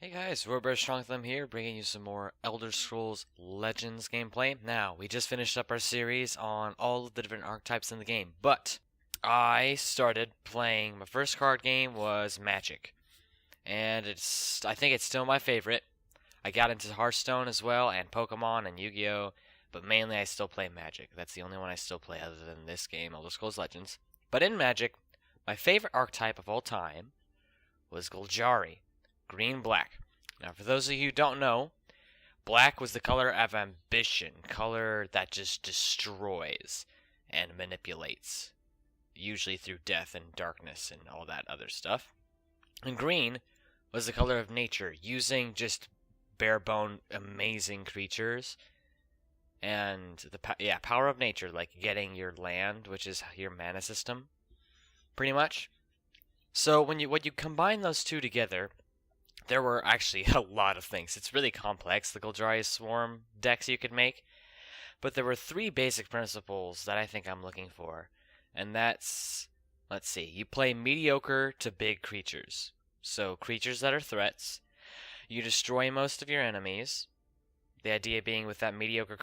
Hey guys, Robert Strongtham here, bringing you some more Elder Scrolls Legends gameplay. Now, we just finished up our series on all of the different archetypes in the game, but I started playing, my first card game was Magic, and I think it's still my favorite. I got into Hearthstone as well, and Pokemon and Yu-Gi-Oh!, but mainly I still play Magic. That's the only one I still play other than this game, Elder Scrolls Legends. But in Magic, my favorite archetype of all time was Golgari. Green-black. Now, for those of you who don't know, black was the color of ambition, color that just destroys and manipulates, usually through death and darkness and all that other stuff. And green was the color of nature, using just bare-bone amazing creatures and the power of nature, like getting your land, which is your mana system, pretty much. So when you combine those two together, there were actually a lot of things. It's really complex, the Golgari Swarm decks you could make. But there were three basic principles that I think I'm looking for. And that's, let's see, you play mediocre to big creatures. So creatures that are threats. You destroy most of your enemies. The idea being with that mediocre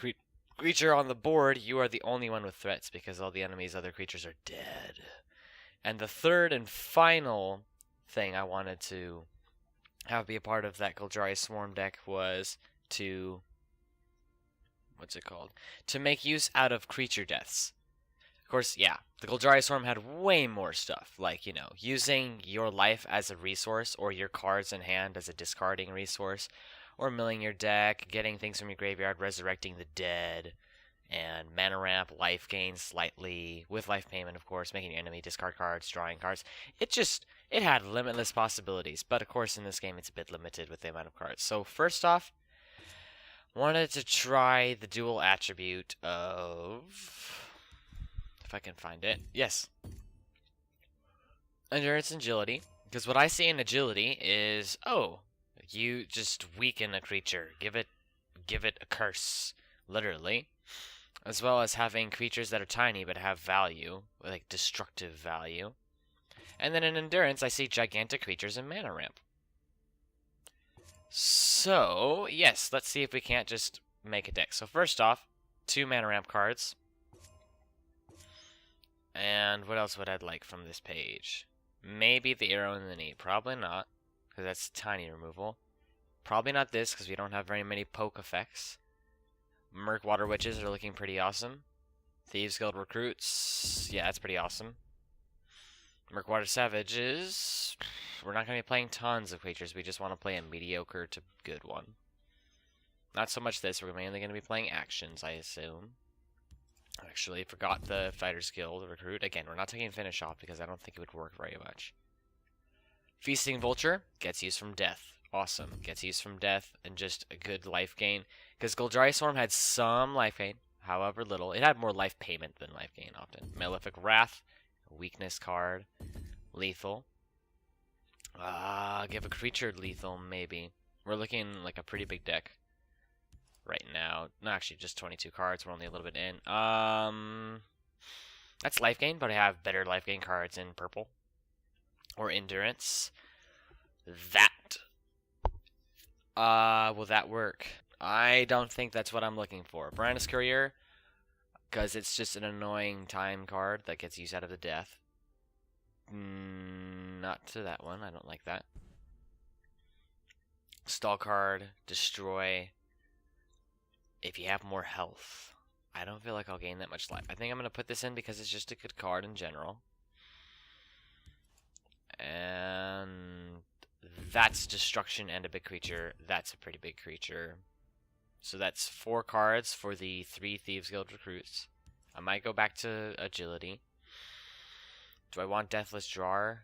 creature on the board, you are the only one with threats because all the enemies' other creatures are dead. And the third and final thing I wanted to have be a part of that Golgari Swarm deck was to, to make use out of creature deaths. Of course, yeah, the Golgari Swarm had way more stuff, like, using your life as a resource, or your cards in hand as a discarding resource, or milling your deck, getting things from your graveyard, resurrecting the dead, and mana ramp, life gain slightly, with life payment, of course, making your enemy discard cards, drawing cards. It had limitless possibilities, but of course in this game it's a bit limited with the amount of cards. So first off, wanted to try the dual attribute of, if I can find it, yes, endurance and agility, because what I see in agility is, you just weaken a creature, give it a curse, literally. As well as having creatures that are tiny but have value, like destructive value. And then in Endurance, I see gigantic creatures and mana ramp. So, yes, let's see if we can't just make a deck. So first off, 2 mana ramp cards. And what else would I like from this page? Maybe the arrow in the knee. Probably not, because that's tiny removal. Probably not this, because we don't have very many poke effects. Merc Water Witches are looking pretty awesome. Thieves Guild Recruits, yeah, that's pretty awesome. Merc Water Savages, we're not going to be playing tons of creatures, we just want to play a mediocre to good one. Not so much this, we're mainly going to be playing actions, I assume. Actually, forgot the Fighters Guild Recruit. Again, we're not taking Finish off because I don't think it would work very much. Feasting Vulture gets used from death. Awesome. Gets used from death and just a good life gain. Because Golgari Swarm had some life gain, however little. It had more life payment than life gain often. Malefic Wrath, weakness card, lethal. Give a creature lethal, maybe. We're looking like a pretty big deck right now. No, actually, just 22 cards. We're only a little bit in. That's life gain, but I have better life gain cards in purple. Or endurance. Will that work? I don't think that's what I'm looking for. Brandis Courier, because it's just an annoying time card that gets used out of the death. Not to that one. I don't like that. Stall card, destroy. If you have more health. I don't feel like I'll gain that much life. I think I'm going to put this in because it's just a good card in general. And that's destruction and a big creature. That's a pretty big creature. So that's 4 cards for the 3 Thieves Guild Recruits. I might go back to agility. Do I want Deathless Drawer?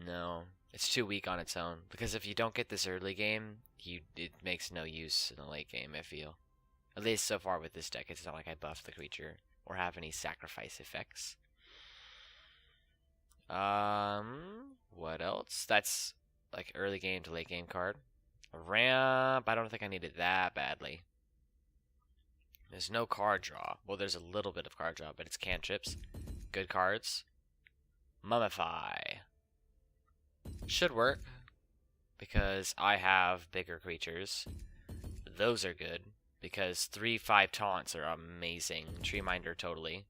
No. It's too weak on its own. Because if you don't get this early game, it makes no use in the late game, I feel. At least so far with this deck. It's not like I buff the creature or have any sacrifice effects. What else? That's like early game to late game card. A ramp, I don't think I need it that badly. There's no card draw. Well, there's a little bit of card draw, but it's cantrips. Good cards. Mummify. Should work. because I have bigger creatures. Those are good because 3/5 taunts are amazing. Tree Minder totally.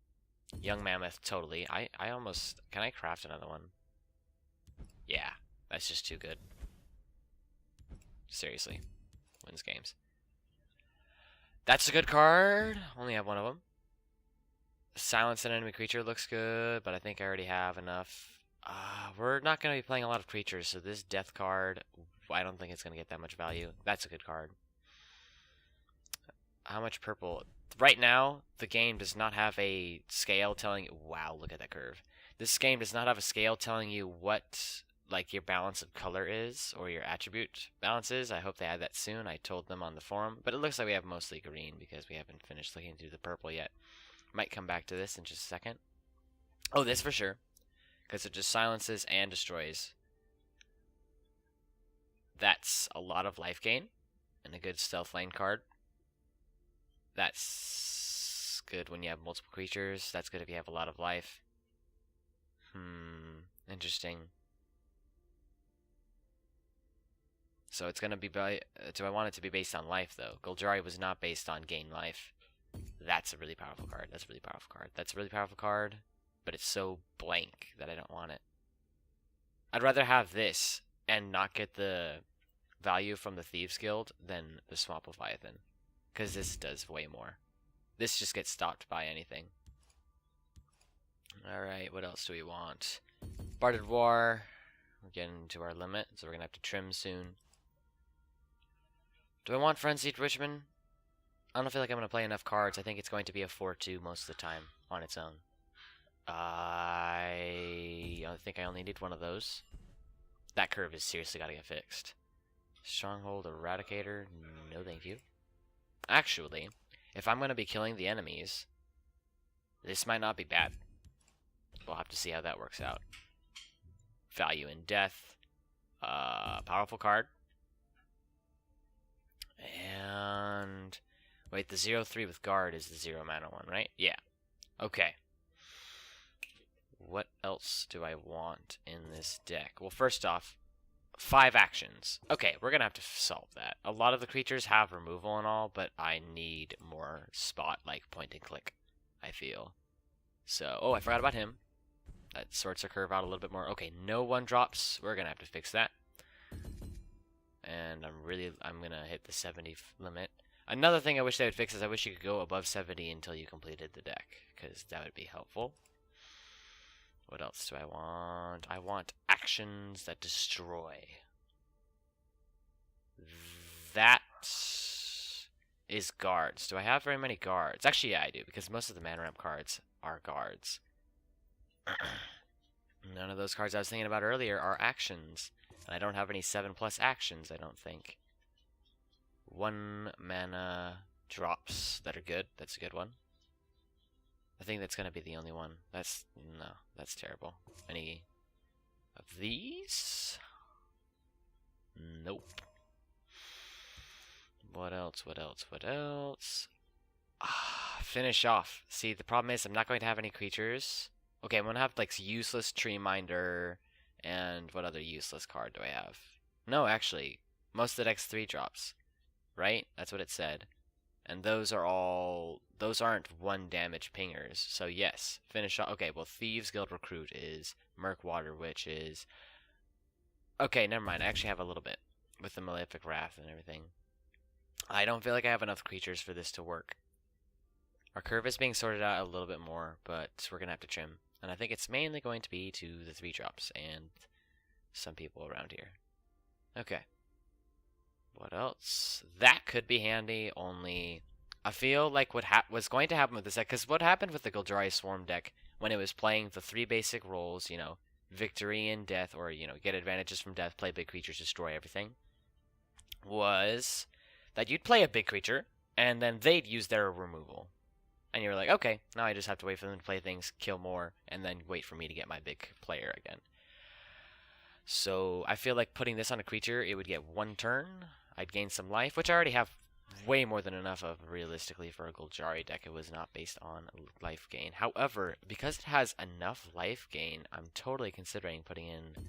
Young Mammoth totally. I almost... Can I craft another one? Yeah, that's just too good. Seriously. Wins games. That's a good card. Only have one of them. Silence an enemy creature looks good, but I think I already have enough. We're not going to be playing a lot of creatures, so this death card, I don't think it's going to get that much value. That's a good card. How much purple? Right now, the game does not have a scale telling you... Wow, look at that curve. This game does not have a scale telling you what, like, your balance of color is, or your attribute balance is. I hope they add that soon. I told them on the forum. But it looks like we have mostly green, because we haven't finished looking through the purple yet. Might come back to this in just a second. Oh, this for sure. Because it just silences and destroys. That's a lot of life gain. And a good stealth lane card. That's good when you have multiple creatures. That's good if you have a lot of life. Interesting. So it's going to be... Do I want it to be based on life, though? Golgari was not based on gain life. That's a really powerful card. That's a really powerful card. That's a really powerful card, but it's so blank that I don't want it. I'd rather have this and not get the value from the Thieves Guild than the Swamp Leviathan, because this does way more. This just gets stopped by anything. Alright, what else do we want? Barded War. We're getting to our limit, so we're going to have to trim soon. Do I want Frenzied Richmond? I don't feel like I'm going to play enough cards. I think it's going to be a 4-2 most of the time on its own. I think I only need one of those. That curve is seriously got to get fixed. Stronghold Eradicator? No thank you. Actually, if I'm going to be killing the enemies, this might not be bad. We'll have to see how that works out. Value in Death. Powerful card. And... Wait, the 0-3 with guard is the 0 mana one, right? Yeah. Okay. What else do I want in this deck? Well, first off, 5 actions. Okay, we're going to have to solve that. A lot of the creatures have removal and all, but I need more spot, like point and click, I feel. So, oh, I forgot about him. That sorts our curve out a little bit more. Okay, no 1-drops. We're going to have to fix that. And I'm going to hit the 70 limit. Another thing I wish they would fix is I wish you could go above 70 until you completed the deck, because that would be helpful. What else do I want? I want actions that destroy. That is guards. Do I have very many guards? Actually, yeah, I do, because most of the mana ramp cards are guards. None of those cards I was thinking about earlier are actions. And I don't have any 7+ actions, I don't think. 1 mana drops that are good. That's a good one. I think that's going to be the only one. No, that's terrible. Any of these? Nope. What else? What else? What else? Finish off. See, the problem is I'm not going to have any creatures. Okay, I'm going to have like useless Tree Minder. And what other useless card do I have? No, actually, most of the deck's 3 drops. Right? That's what it said. And those aren't 1 damage pingers. So yes, finish off. Okay, well, Thieves Guild Recruit is, Murkwater Witch is. Okay, never mind. I actually have a little bit with the Malefic Wrath and everything. I don't feel like I have enough creatures for this to work. Our curve is being sorted out a little bit more, but we're going to have to trim. And I think it's mainly going to be to the 3 drops and some people around here. Okay. What else? That could be handy, only I feel like what was going to happen with this deck, because what happened with the Golgari Swarm deck when it was playing the 3 basic roles, you know, victory and death, or, you know, get advantages from death, play big creatures, destroy everything, was that you'd play a big creature, and then they'd use their removal. And you're like, okay, now I just have to wait for them to play things, kill more, and then wait for me to get my big player again. So I feel like putting this on a creature, it would get 1 turn. I'd gain some life, which I already have way more than enough of, realistically, for a Golgari deck. It was not based on life gain. However, because it has enough life gain, I'm totally considering putting in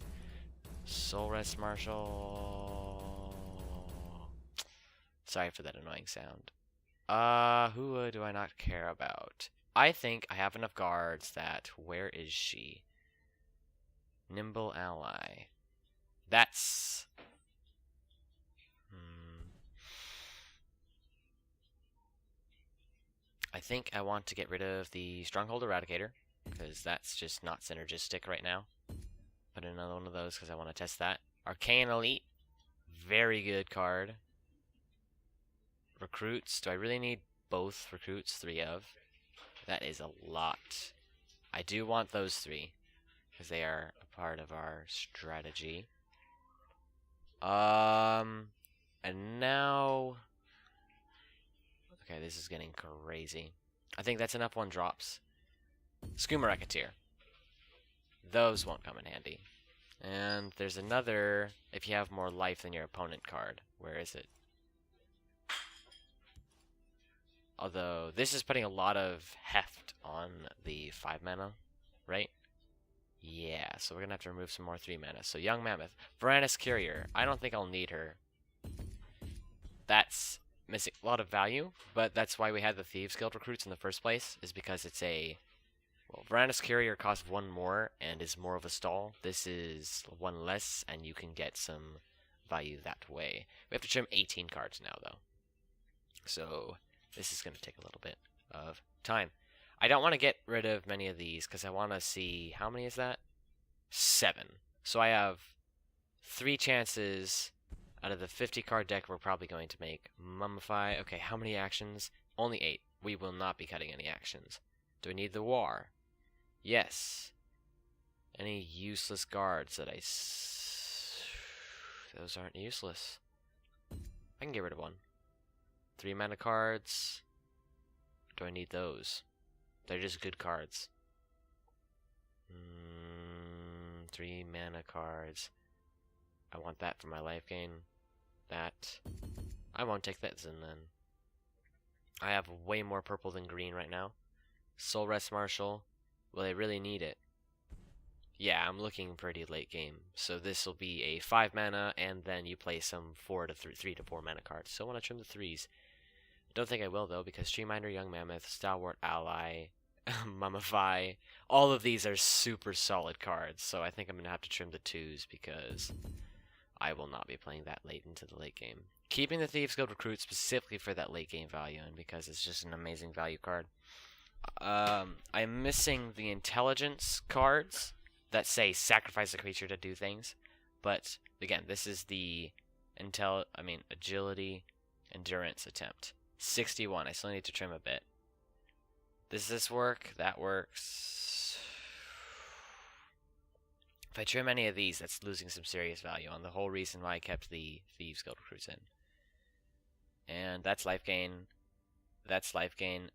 Soul Rest Marshal. Sorry for that annoying sound. Who do I not care about? I think I have enough guards that... Where is she? Nimble ally. That's... I think I want to get rid of the Stronghold Eradicator, because that's just not synergistic right now. Put in another one of those because I want to test that. Arcane Elite. Very good card. Recruits. Do I really need both recruits? 3 of. That is a lot. I do want those 3, because they are a part of our strategy. And now... Okay, this is getting crazy. I think that's enough 1-drops. Skooma Racketeer. Those won't come in handy. And there's another, if you have more life than your opponent card. Where is it? Although, this is putting a lot of heft on the 5 mana, right? Yeah, so we're going to have to remove some more 3 mana. So, Young Mammoth. Varanus Courier. I don't think I'll need her. That's missing a lot of value, but that's why we had the Thieves Guild recruits in the first place, is because it's a... Well, Varanus Courier costs 1 more and is more of a stall. This is 1 less, and you can get some value that way. We have to trim 18 cards now, though. So, this is going to take a little bit of time. I don't want to get rid of many of these, because I want to see... How many is that? 7. So I have 3 chances out of the 50-card deck we're probably going to make. Mummify. Okay, how many actions? Only 8. We will not be cutting any actions. Do I need the War? Yes. Any useless guards that Those aren't useless. I can get rid of 1. 3 mana cards. Do I need those? They're just good cards. 3 mana cards. I want that for my life gain. That. I won't take that in then. I have way more purple than green right now. Soul Rest Marshal. Will I really need it? Yeah, I'm looking pretty late game. So this will be a 5 mana, and then you play some 3 to 4 mana cards. So I want to trim the 3s. Don't think I will, though, because Streamminder, Young Mammoth, Stalwart Ally, Mummify, all of these are super solid cards. So I think I'm going to have to trim the 2s, because I will not be playing that late into the late game. Keeping the Thieves Guild recruit specifically for that late game value, and because it's just an amazing value card. I'm missing the intelligence cards that say sacrifice a creature to do things, but again, this is the agility, endurance attempt. 61. I still need to trim a bit. Does this work? That works. If I trim any of these, that's losing some serious value on the whole reason why I kept the Thieves Guild recruits in. And that's life gain. That's life gain.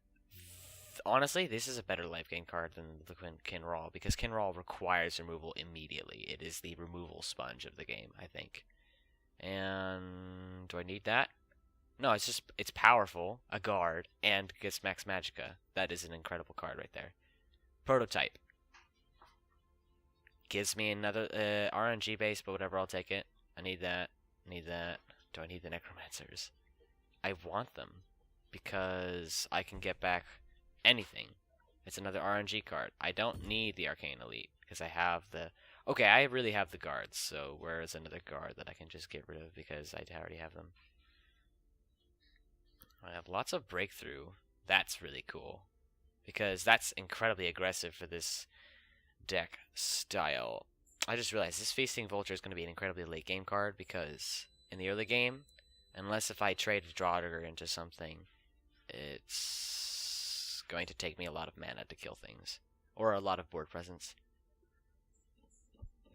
Honestly, this is a better life gain card than the Kinrawl, because Kinrawl requires removal immediately. It is the removal sponge of the game, I think. And do I need that? No, it's powerful, a guard, and gets Max Magicka. That is an incredible card right there. Prototype. Gives me another RNG base, but whatever, I'll take it. I need that. Need that. Do I need the Necromancers? I want them, because I can get back anything. It's another RNG card. I don't need the Arcane Elite, because I have the... Okay, I really have the guards, so where is another guard that I can just get rid of, because I already have them? I have lots of Breakthrough. That's really cool, because that's incredibly aggressive for this deck style. I just realized this Feasting Vulture is going to be an incredibly late game card, because in the early game, unless if I trade Drawdagger into something, it's going to take me a lot of mana to kill things, or a lot of board presence.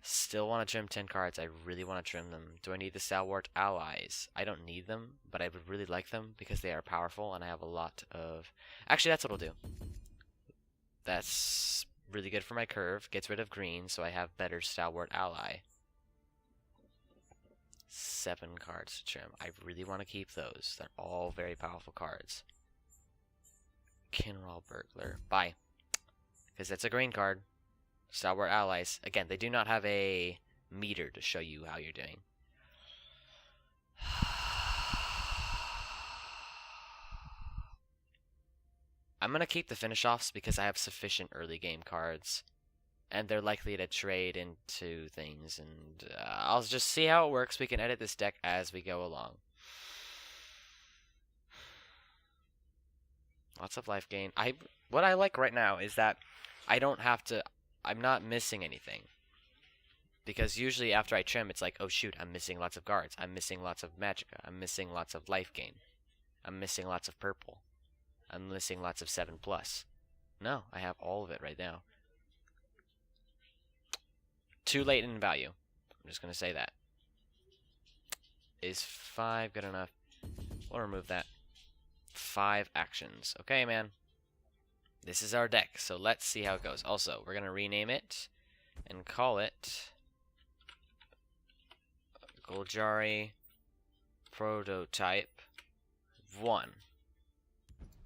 Still want to trim 10 cards. I really want to trim them. Do I need the Stalwart Allies? I don't need them, but I would really like them because they are powerful and I have a lot of... Actually, that's what I'll do. That's really good for my curve. Gets rid of green, so I have better Stalwart Ally. 7 cards to trim. I really want to keep those. They're all very powerful cards. Kinrawl Burglar. Bye. Because that's a green card. Stalwart Allies. Again, they do not have a meter to show you how you're doing. I'm going to keep the finish-offs because I have sufficient early game cards. And they're likely to trade into things. And I'll just see how it works. We can edit this deck as we go along. Lots of life gain. What I like right now is that I don't have to... I'm not missing anything. Because usually after I trim, it's like, oh shoot, I'm missing lots of guards. I'm missing lots of magicka. I'm missing lots of life gain. I'm missing lots of purple. I'm missing lots of 7+. No, I have all of it right now. Too late in value. I'm just going to say that. Is 5 good enough? We'll remove that. 5 actions. Okay, man. This is our deck, so let's see how it goes. Also, we're going to rename it and call it Golgari Prototype 1.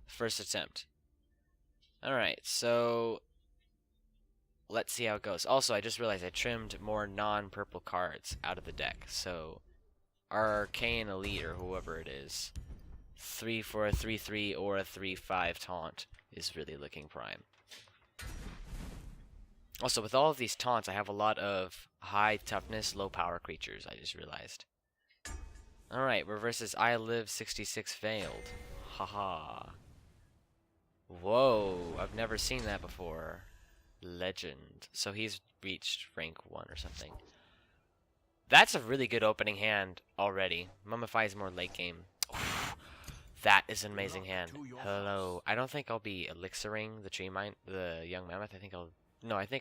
First attempt. Alright, so let's see how it goes. Also, I just realized I trimmed more non-purple cards out of the deck. So, our Arcane Elite, or whoever it is, 3 for a 3/3 or a 3/5 taunt is really looking prime. Also, with all of these taunts, I have a lot of high toughness, low power creatures, I just realized. Alright, we're versus I Live 66 Veiled. Haha. Whoa, I've never seen that before. Legend. So he's reached rank 1 or something. That's a really good opening hand already. Mummify is more late game. Oof, that is an amazing hand. Hello. I don't think I'll be elixiring the Young Mammoth. I think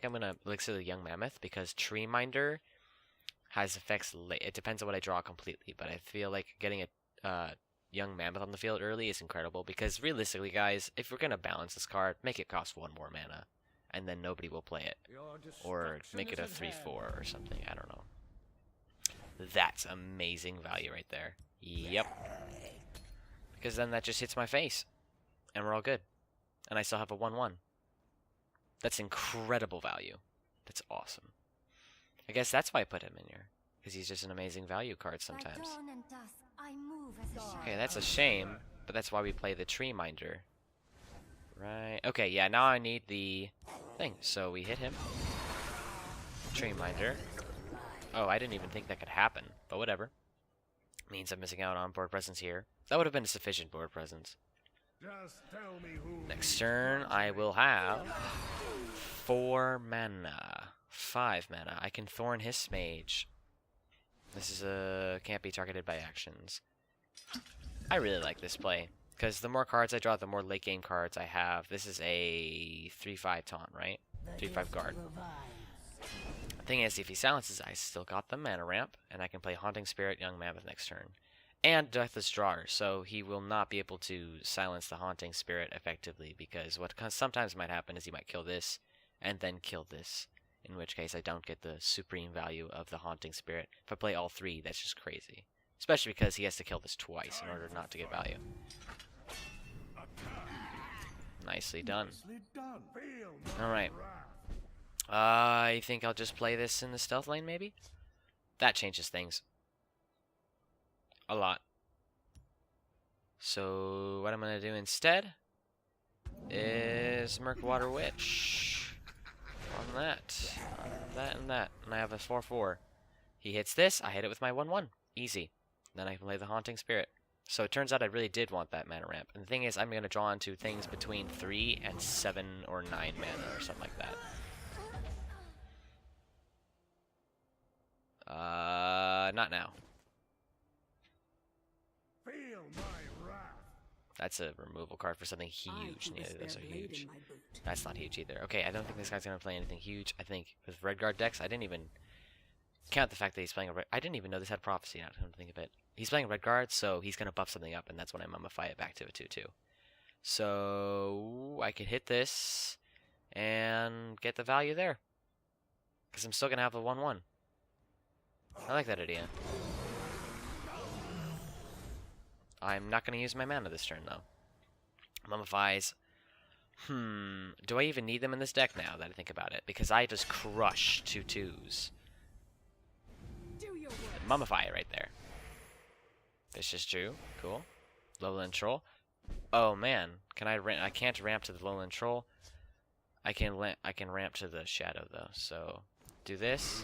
I'm gonna elixir the Young Mammoth because Tree Minder has effects late. It depends on what I draw completely, but I feel like getting a Young Mammoth on the field early is incredible because realistically, guys, if we're gonna balance this card, make it cost 1 more mana, and then nobody will play it, or make it a 3/4 or something. I don't know. That's amazing value right there. Yep. Because then that just hits my face, and we're all good, and I still have a 1/1. That's incredible value. That's awesome. I guess that's why I put him in here, because he's just an amazing value card sometimes. Okay, that's a shame, but that's why we play the Tree Minder. Right. Okay, yeah, now I need the thing. So we hit him. Tree Minder. Oh, I didn't even think that could happen, but whatever. Means I'm missing out on board presence here. That would have been a sufficient board presence. Next turn, I will have 4 mana. 5 mana. I can Thorn Hiss Mage. This is can't be targeted by actions. I really like this play, because the more cards I draw, the more late game cards I have. This is a 3/5 taunt, right? 3/5 guard. The thing is, if he silences, I still got the mana ramp, and I can play Haunting Spirit, Young Mammoth next turn. And Deathless Drawer, so he will not be able to silence the Haunting Spirit effectively, because what sometimes might happen is he might kill this, and then kill this. In which case, I don't get the supreme value of the Haunting Spirit. If I play all 3, that's just crazy. Especially because he has to kill this twice in order not to get value. Nicely done. Alright. I think I'll just play this in the stealth lane, maybe? That changes things. A lot. So, what I'm going to do instead is Murkwater Witch. On that. On that and that. And I have a 4/4. He hits this, I hit it with my 1/1. Easy. Then I can play the Haunting Spirit. So it turns out I really did want that mana ramp. And the thing is, I'm going to draw into things between 3 and 7 or 9 mana or something like that. Not now. That's a removal card for something huge. Neither of those are huge. That's not huge either. Okay, I don't think this guy's going to play anything huge. I think with Red Guard decks, I didn't even count the fact that he's playing a red... I didn't even know this had Prophecy now, come to think of it. He's playing a Red Guard, so he's going to buff something up, and that's when I Mummify it back to a 2/2. So I could hit this and get the value there. Because I'm still going to have a 1/1. I like that idea. I'm not going to use my mana this turn, though. Mummifies. Do I even need them in this deck now that I think about it? Because I just crush 2/2s. Mummify it right there. Vicious Jew. Cool. Lowland Troll. Oh man, can I ramp? I can't ramp to the lowland troll. I can ramp to the shadow though. So do this.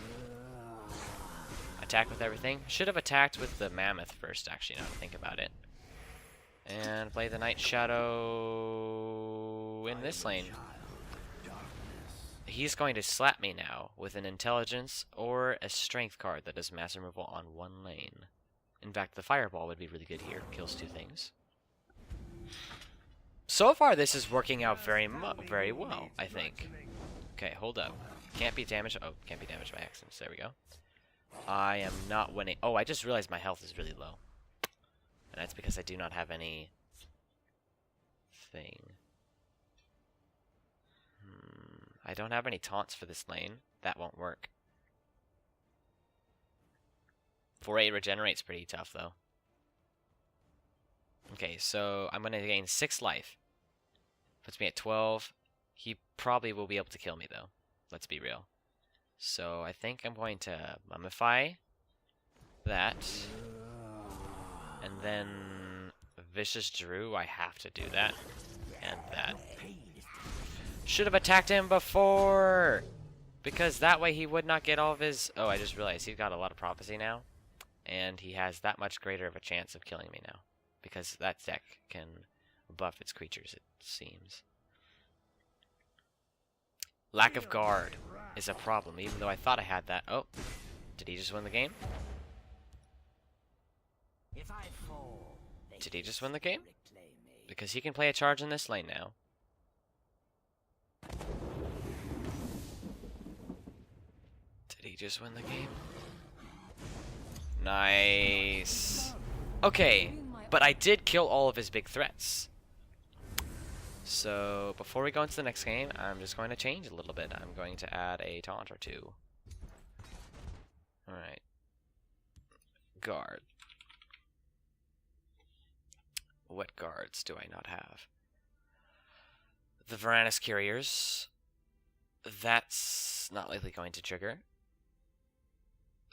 Attack with everything. Should have attacked with the mammoth first, actually, now to think about it. And play the night shadow in this lane. He's going to slap me now with an intelligence or a strength card that does mass removal on one lane. In fact, the fireball would be really good here. Kills two things. So far, this is working out very well, I think. Okay, hold up. Can't be damaged. Oh, can't be damaged by accidents. There we go. I am not winning. Oh, I just realized my health is really low. And that's because I do not have any thing. I don't have any taunts for this lane. That won't work. 4-8 regenerates pretty tough, though. Okay, so I'm going to gain 6 life. Puts me at 12. He probably will be able to kill me, though. Let's be real. So I think I'm going to mummify that. And then Vicious Drew, I have to do that. And that. Should have attacked him before! Because that way he would not get all of his... Oh, I just realized he's got a lot of prophecy now. And he has that much greater of a chance of killing me now. Because that deck can buff its creatures, it seems. Lack of guard is a problem, even though I thought I had that. Oh, did he just win the game? Did he just win the game? Because he can play a charge in this lane now. Did he just win the game? Nice. Okay, but I did kill all of his big threats. So, before we go into the next game, I'm just going to change a little bit. I'm going to add a taunt or two. Alright. Guard. What guards do I not have? The Varanus Couriers. That's not likely going to trigger.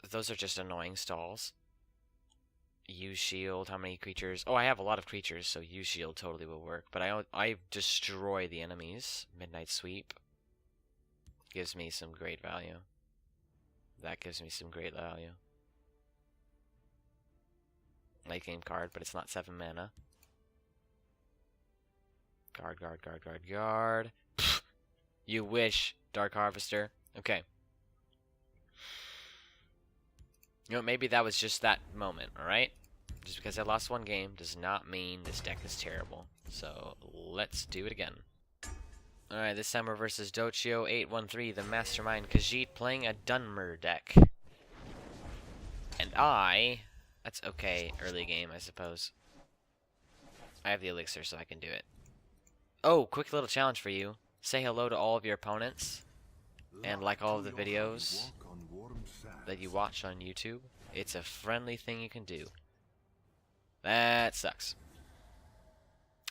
Those are just annoying stalls. Use shield, how many creatures? Oh, I have a lot of creatures, so use shield totally will work. But I destroy the enemies. Midnight Sweep gives me some great value. That gives me some great value. Late game card, but it's not 7 mana. Guard, guard, guard, guard, guard. Pfft, you wish, Dark Harvester. Okay. You know, maybe that was just that moment, alright? Just because I lost one game does not mean this deck is terrible. So, let's do it again. Alright, this time we're versus Dochio813, the Mastermind Khajiit, playing a Dunmer deck. And that's okay, early game, I suppose. I have the elixir, so I can do it. Oh, quick little challenge for you. Say hello to all of your opponents. And like all of the videos that you watch on YouTube. It's a friendly thing you can do. That sucks.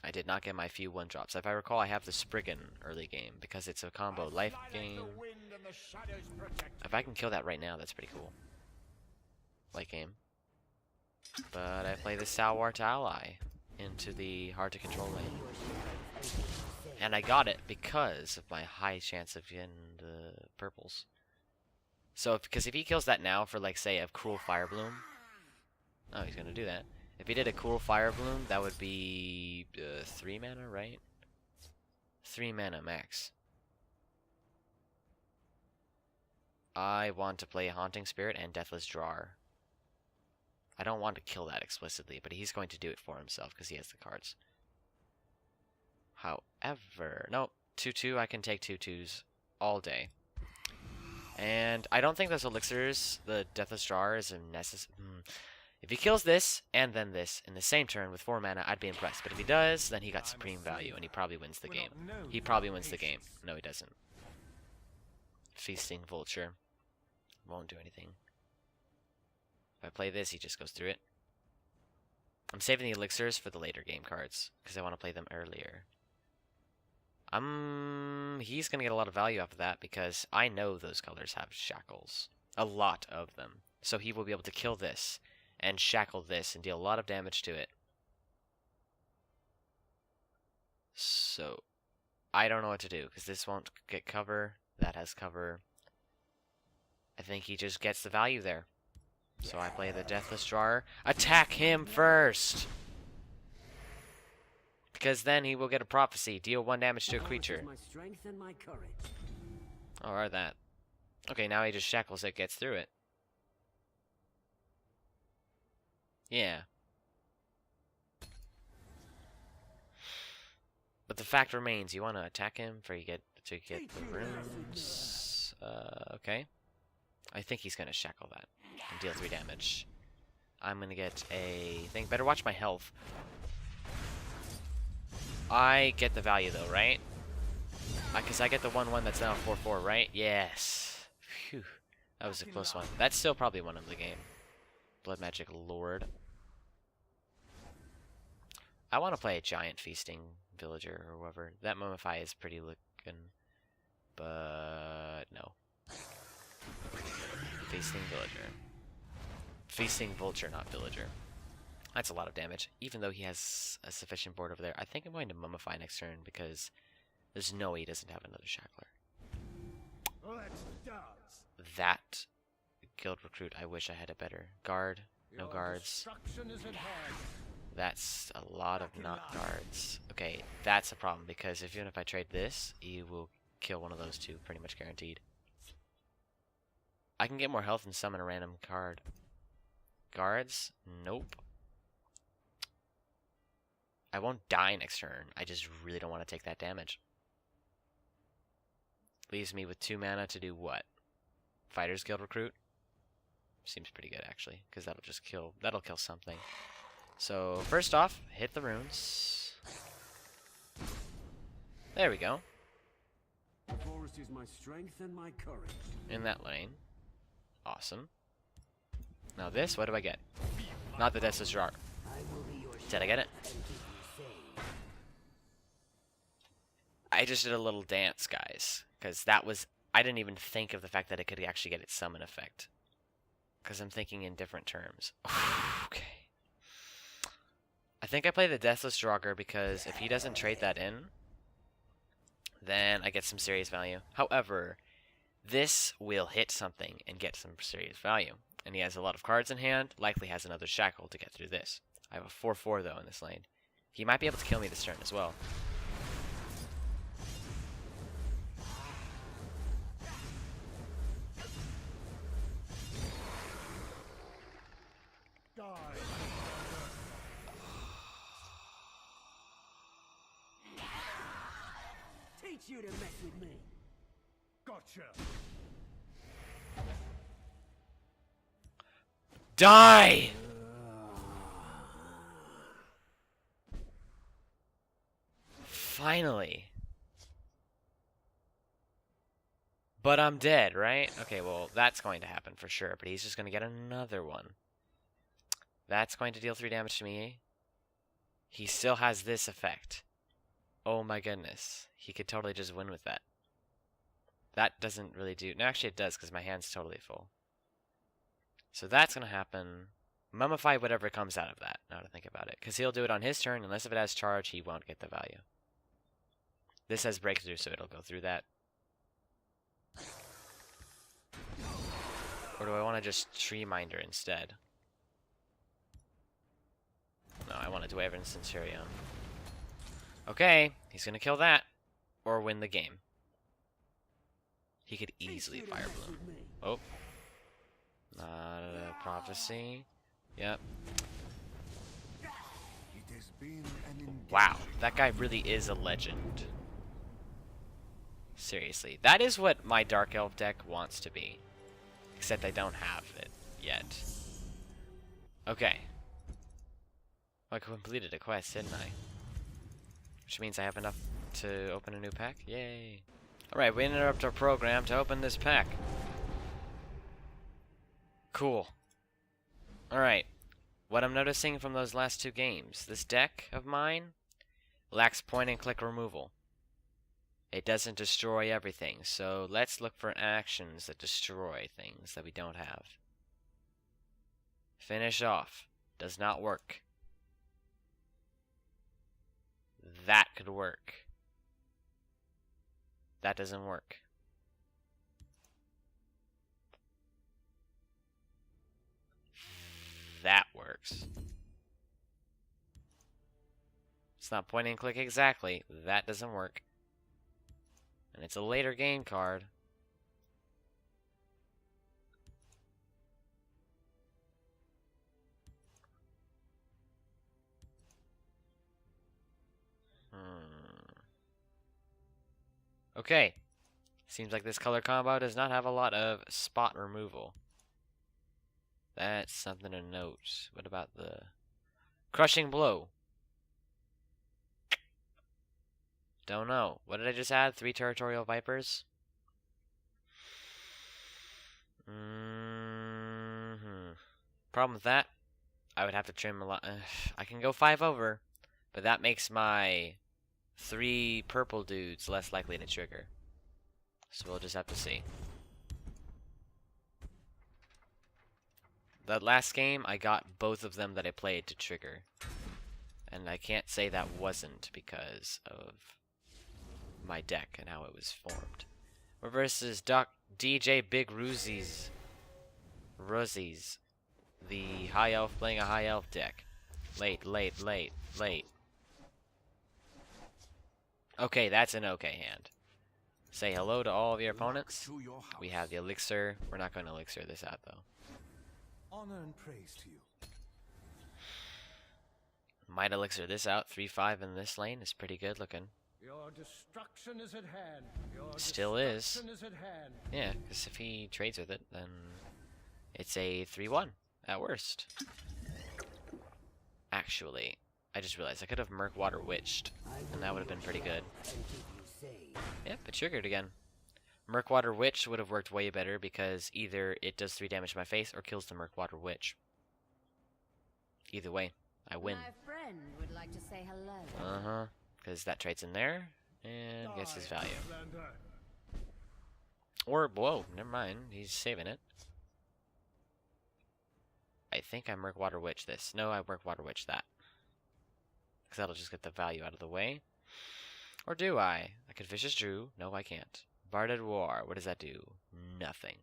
I did not get my few 1-drops. If I recall, I have the Spriggan early game because it's a combo life game. If I can kill that right now, that's pretty cool. Late game. But I play the Salwart ally into the hard to control lane. And I got it because of my high chance of getting the purples. So, because if he kills that now for, like, say, a Cruel Fire Bloom. Oh, he's going to do that. If he did a Cruel Fire Bloom, that would be 3 mana, right? 3 mana max. I want to play Haunting Spirit and Deathless Drawer. I don't want to kill that explicitly, but he's going to do it for himself because he has the cards. However, no, 2-2, I can take 2-2s all day. And I don't think those elixirs, the Deathless Drawer, is a necessary. If he kills this and then this in the same turn with 4 mana, I'd be impressed. But if he does, then he got supreme value and he probably wins the game. He probably wins the game. No, he doesn't. Feasting Vulture. Won't do anything. If I play this, he just goes through it. I'm saving the elixirs for the later game cards because I want to play them earlier. He's going to get a lot of value off of that because I know those colors have shackles. A lot of them. So he will be able to kill this and shackle this and deal a lot of damage to it. So I don't know what to do, because this won't get cover. That has cover. I think he just gets the value there. So I play the Deathless Drawer. Attack him first! Because then he will get a prophecy. Deal 1 damage to a creature. Or that. Okay, now he just shackles it, gets through it. Yeah. But the fact remains, you want to attack him for you get to get the runes. Okay. I think he's gonna shackle that and deal 3 damage. I'm gonna get a thing. Better watch my health. I get the value though, right? Because I get the 1/1 that's now 4/4, right? Yes. Phew. That was a close one. That's still probably one of the game. Blood Magic Lord. I want to play a Giant Feasting Villager or whoever. That Mummify is pretty looking. But no. Feasting Villager. Feasting Vulture, not Villager. That's a lot of damage, even though he has a sufficient board over there. I think I'm going to Mummify next turn because there's no way he doesn't have another Shackler. That Guild Recruit, I wish I had a better guard. No guards. That's a lot of not guards. Okay, that's a problem because even if I trade this, he will kill one of those two, pretty much guaranteed. I can get more health and summon a random card. Guards? Nope. I won't die next turn. I just really don't want to take that damage. Leaves me with 2 mana to do what? Fighter's Guild Recruit? Seems pretty good actually, because that'll kill something. So first off, hit the runes. There we go. The forest is my strength and my courage. In that lane. Awesome. Now this, what do I get? Not the Deathless Drawer. Did I get it? I just did a little dance, guys. Because that was... I didn't even think of the fact that it could actually get its summon effect. Because I'm thinking in different terms. Okay. I think I play the Deathless Draugr because if he doesn't trade that in, then I get some serious value. However, this will hit something and get some serious value. And he has a lot of cards in hand, likely has another Shackle to get through this. I have a 4/4 though in this lane. He might be able to kill me this turn as well. Teach you to mess with me. Gotcha. Die! Finally. But I'm dead, right? Okay, well, that's going to happen for sure, but he's just going to get another one. That's going to deal 3 damage to me. He still has this effect. Oh my goodness. He could totally just win with that. That doesn't really do... No, actually it does, because my hand's totally full. So that's going to happen. Mummify whatever comes out of that, now to think about it. Because he'll do it on his turn, unless if it has charge, he won't get the value. This has breakthrough, so it'll go through that. Or do I want to just Tree Minder instead? No, I want to do Wyvern Centurion. Okay, he's going to kill that. Or win the game. He could easily Fire Bloom. Oh. Not a prophecy. Yep. Wow, that guy really is a legend. Seriously. That is what my Dark Elf deck wants to be. Except I don't have it yet. Okay. I completed a quest, didn't I? Which means I have enough to open a new pack. Yay. Alright, we interrupt our program to open this pack. Cool. Alright. What I'm noticing from those last 2 games, this deck of mine lacks point and click removal. It doesn't destroy everything, so let's look for actions that destroy things that we don't have. Finish off. Does not work. That could work. That doesn't work. That works. It's not point and click exactly. That doesn't work. And it's a later game card. Okay. Seems like this color combo does not have a lot of spot removal. That's something to note. What about the crushing blow? Don't know. What did I just add? 3 territorial vipers? Problem with that, I would have to trim a lot. I can go 5 over, but that makes my 3 purple dudes less likely to trigger. So we'll just have to see. That last game, I got both of them that I played to trigger. And I can't say that wasn't because of my deck and how it was formed. We're versus DJ Big Ruzzies. The high elf playing a high elf deck. Late. Okay, that's an okay hand. Say hello to all of your opponents. We have the elixir. We're not going to elixir this out, though. Honor and praise to you. Might elixir this out. 3-5 in this lane is pretty good looking. Your destruction is at hand. Still is. Destruction is at hand. Yeah, because if he trades with it, then it's a 3-1 at worst. Actually, I just realized I could have Murkwater Witched, and that would have been pretty good. Yep, it triggered again. Murkwater Witch would have worked way better because either it does 3 damage to my face or kills the Murkwater Witch. Either way, I win. My friend would like to say hello. Uh-huh. Because that trade's in there and gets his value. Or, whoa, never mind. He's saving it. I think I Murkwater Witch this. No, I Murkwater Witch that. Because that'll just get the value out of the way. Or do I? I could Vicious Drew. No, I can't. Barded War. What does that do? Nothing.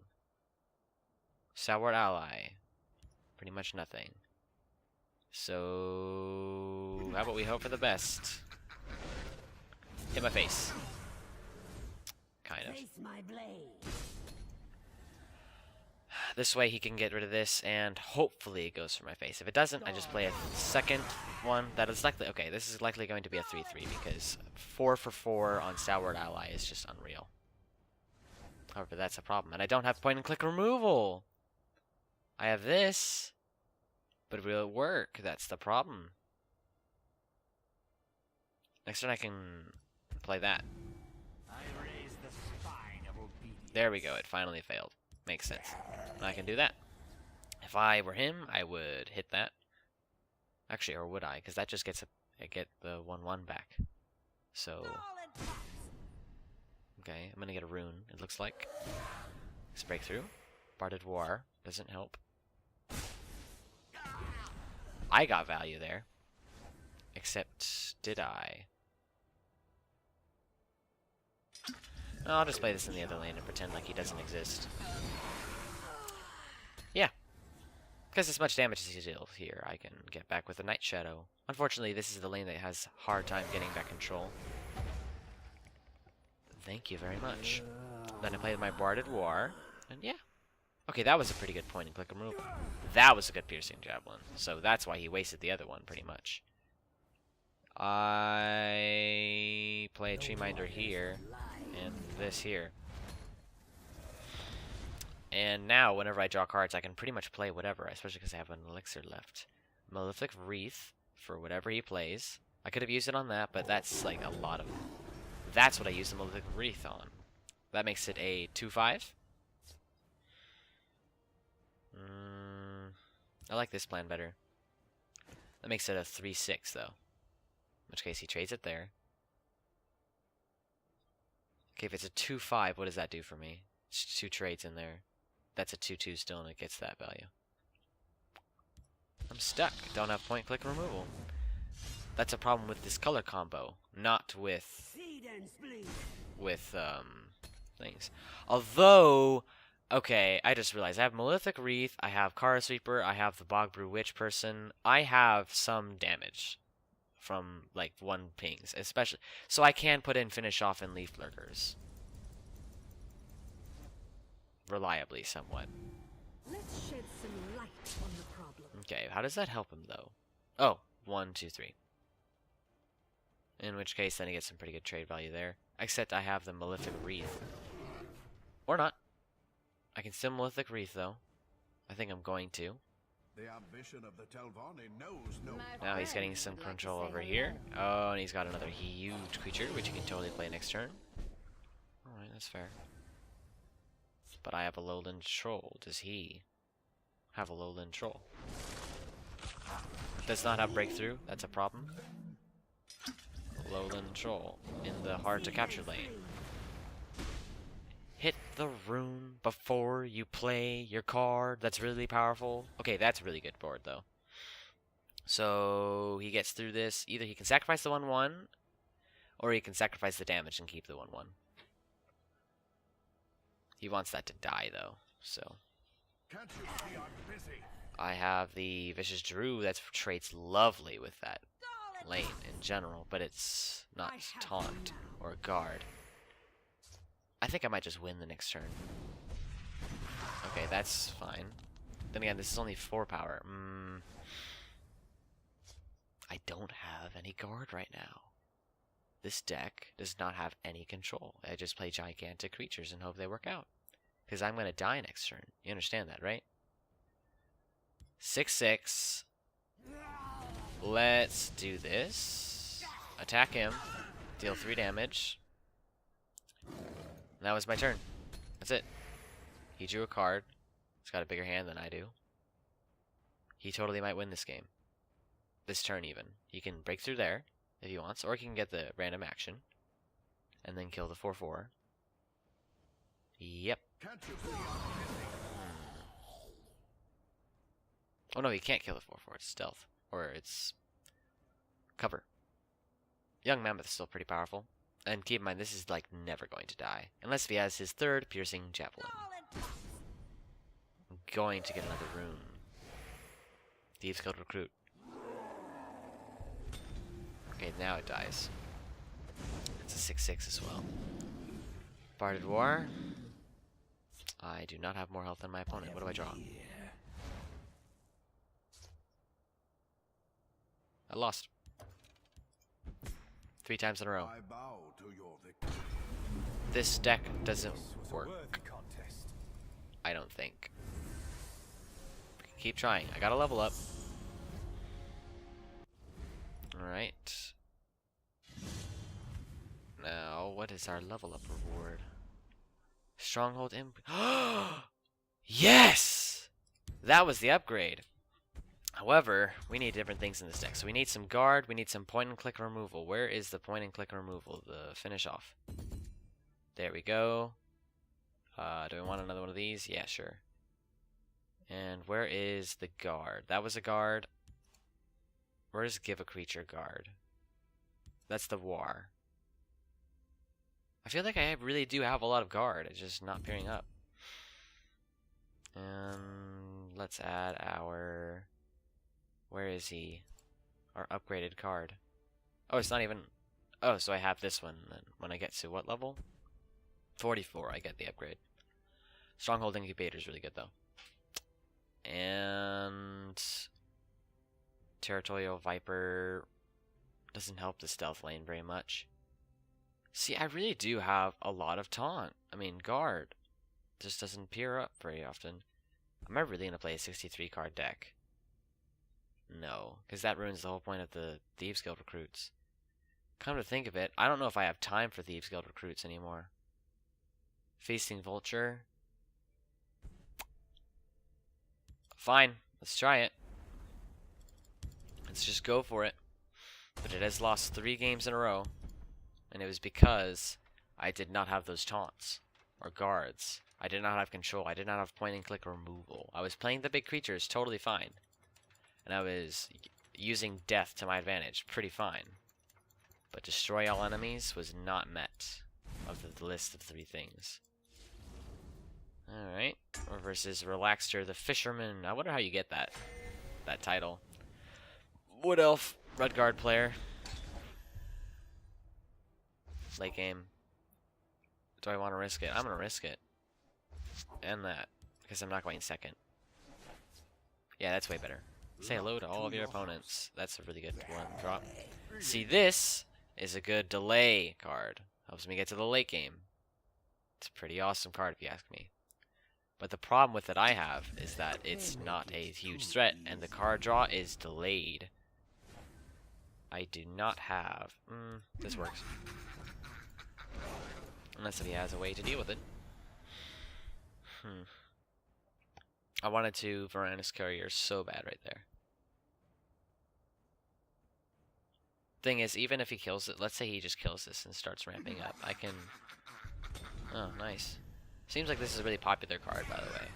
Sourward Ally. Pretty much nothing. So, how about we hope for the best? Hit my face. Kind of. This way he can get rid of this, and hopefully it goes for my face. If it doesn't, I just play a second one. That is likely. Okay, this is likely going to be a 3-3 because 4 for 4 on Sourward Ally is just unreal. However, that's a problem, and I don't have point and click removal. I have this, but will it work? That's the problem. Next turn I can play that. There we go. It finally failed. Makes sense. I can do that. If I were him, I would hit that. Actually, or would I? Because that just gets I get the 1/1 back. So, okay, I'm gonna get a rune. It looks like. Let's break through. Barded War doesn't help. I got value there. Except, did I? No, I'll just play this in the other lane and pretend like he doesn't exist. Yeah. Because as much damage as he deals here, I can get back with a Night Shadow. Unfortunately, this is the lane that has a hard time getting back control. Thank you very much. Then I played my Barded War, and yeah. Okay, that was a pretty good point and click removal. That was a good Piercing Javelin, so that's why he wasted the other one, pretty much. I play a Tree Minder here, and this here. And now, whenever I draw cards, I can pretty much play whatever, especially because I have an elixir left. Malefic Wreath for whatever he plays. I could have used it on that, but that's like a lot of... That's what I use the Malefic Wreath on. That makes it a 2-5. I like this plan better. That makes it a 3-6, though. In which case, he trades it there. Okay, if it's a 2-5, what does that do for me? It's 2 trades in there. That's a 2-2 still, and it gets that value. I'm stuck. Don't have point click removal. That's a problem with this color combo, not with with things. Although, okay, I just realized I have Malefic Wreath, I have Kara Sweeper, I have the Bog Brew Witch person. I have some damage from like 1 pings, especially, so I can put in Finish Off and Leaf Lurkers reliably, somewhat. Let's shed some light on the problem. Okay, how does that help him though? Oh, 1, 2, 3. In which case, then he gets some pretty good trade value there. Except I have the Malefic Wreath. Or not. I can still Malefic Wreath, though. I think I'm going to. The ambition of the Telvanni knows no. Now he's getting some control over here. Oh, and he's got another huge creature, which he can totally play next turn. Alright, that's fair. But I have a lowland troll. Does he have a lowland troll? Does not have breakthrough. That's a problem. Lowland troll in the hard to capture lane. Hit the rune before you play your card. That's really powerful. Okay, that's a really good board though. So he gets through this. Either he can sacrifice the 1/1, or he can sacrifice the damage and keep the 1/1. He wants that to die though, so. Can't you see I'm busy? I have the Vicious Drew that trades lovely with that lane in general, but it's not taunt or guard. I think I might just win the next turn. Okay, that's fine. Then again, this is only 4 power. I don't have any guard right now. This deck does not have any control. I just play gigantic creatures and hope they work out. Because I'm going to die next turn. You understand that, right? 6/6. Let's do this. Attack him. Deal 3 damage. And that was my turn. That's it. He drew a card. He's got a bigger hand than I do. He totally might win this game. This turn even. He can break through there if he wants, or he can get the random action and then kill the 4/4. Yep. Can't you see I'm busy? Oh no, he can't kill the 4/4. It's stealth. Or it's cover. Young Mammoth is still pretty powerful. And keep in mind, this is like never going to die. Unless he has his 3rd piercing javelin. I'm going to get another rune. Thieves Guild Recruit. Okay, now it dies. It's a 6/6 as well. Barded War. I do not have more health than my opponent. What do I draw? I lost. 3 times in a row. I bow to your victory. This deck doesn't Was a work. worthy contest. I don't think. Keep trying. I gotta level up. Alright. Now, what is our level up reward? Stronghold imp. Yes! That was the upgrade. However, we need different things in this deck. So we need some guard, we need some point and click removal. Where is the point and click removal? The finish off. There we go. Do we want another one of these? Yeah, sure. And where is the guard? That was a guard. Where's give a creature guard? That's the war. I feel like I really do have a lot of guard. It's just not pairing up. And let's add our... Where is he? Our upgraded card. Oh, it's not even... Oh, so I have this one. Then when I get to what level? 44, I get the upgrade. Stronghold Incubator is really good, though. And... Territorial Viper doesn't help the stealth lane very much. See, I really do have a lot of taunt. I mean, guard just doesn't peer up very often. Am I really going to play a 63 card deck? No, because that ruins the whole point of the Thieves Guild recruits. Come to think of it, I don't know if I have time for Thieves Guild recruits anymore. Feasting Vulture. Fine, let's try it. Let's just go for it. But it has lost 3 games in a row. And it was because I did not have those taunts. Or guards. I did not have control. I did not have point and click removal. I was playing the big creatures totally fine. And I was using death to my advantage pretty fine. But destroy all enemies was not met. of the list of 3 things. Alright. Versus Relaxter the Fisherman. I wonder how you get that title. Wood Elf, Red Guard player. Late game. Do I want to risk it? I'm going to risk it. And that. Because I'm not going second. Yeah, that's way better. Say hello to all of your opponents. That's a really good one. Drop. See, this is a good delay card. Helps me get to the late game. It's a pretty awesome card if you ask me. But the problem with it I have is that it's not a huge threat, and the card draw is delayed. I do not have... this works. Unless if he has a way to deal with it. I wanted to Varanus Courier so bad right there. Thing is, even if he kills it, let's say he just kills this and starts ramping up, I can... Oh, nice. Seems like this is a really popular card, by the way.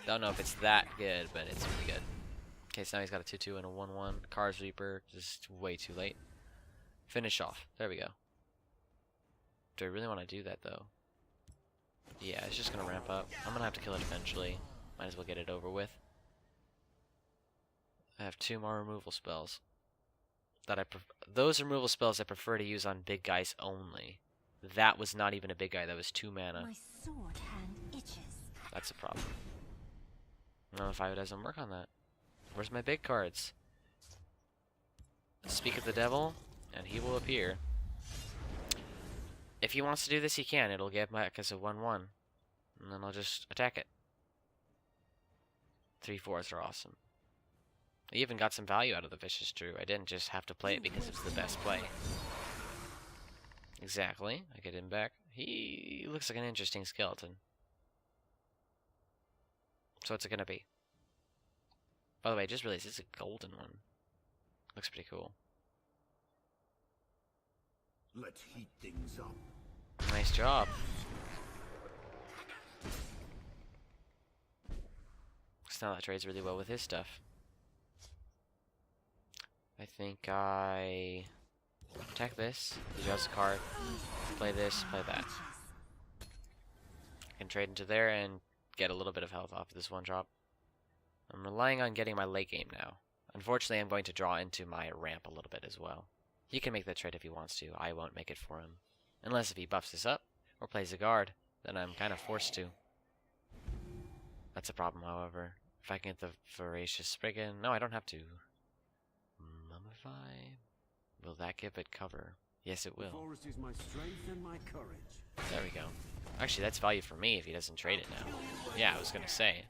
Don't know if it's that good, but it's really good. Okay, so now he's got a 2-2 and a 1-1. Cars Reaper, just way too late. Finish off. There we go. Do I really want to do that, though? Yeah, it's just going to ramp up. I'm going to have to kill it eventually. Might as well get it over with. I have 2 more removal spells. Those removal spells I prefer to use on big guys only. That was not even a big guy, that was 2 mana. My sword hand itches. That's a problem. No, if I doesn't work on that. Where's my big cards? Speak of the devil, and he will appear. If he wants to do this, he can. It'll get back as a 1-1. And then I'll just attack it. 3/4s are awesome. I even got some value out of the Vicious Drew. I didn't just have to play it because it's the best play. Exactly. I get him back. He looks like an interesting skeleton. So what's it gonna be? By the way, I just realized it's a golden one. Looks pretty cool. Let's heat things up. Nice job. So now that trades really well with his stuff. I think I attack this, he draws a card, play this, play that. I can trade into there and get a little bit of health off of this 1-drop. I'm relying on getting my late game now. Unfortunately, I'm going to draw into my ramp a little bit as well. He can make that trade if he wants to. I won't make it for him. Unless if he buffs this up or plays a guard, then I'm kind of forced to. That's a problem, however. If I can get the Voracious Spriggan... No, I don't have to. Mummify? Will that give it cover? Yes, it will. Forest is my strength and my courage. There we go. Actually, that's value for me if he doesn't trade it now. Yeah, I was going to say.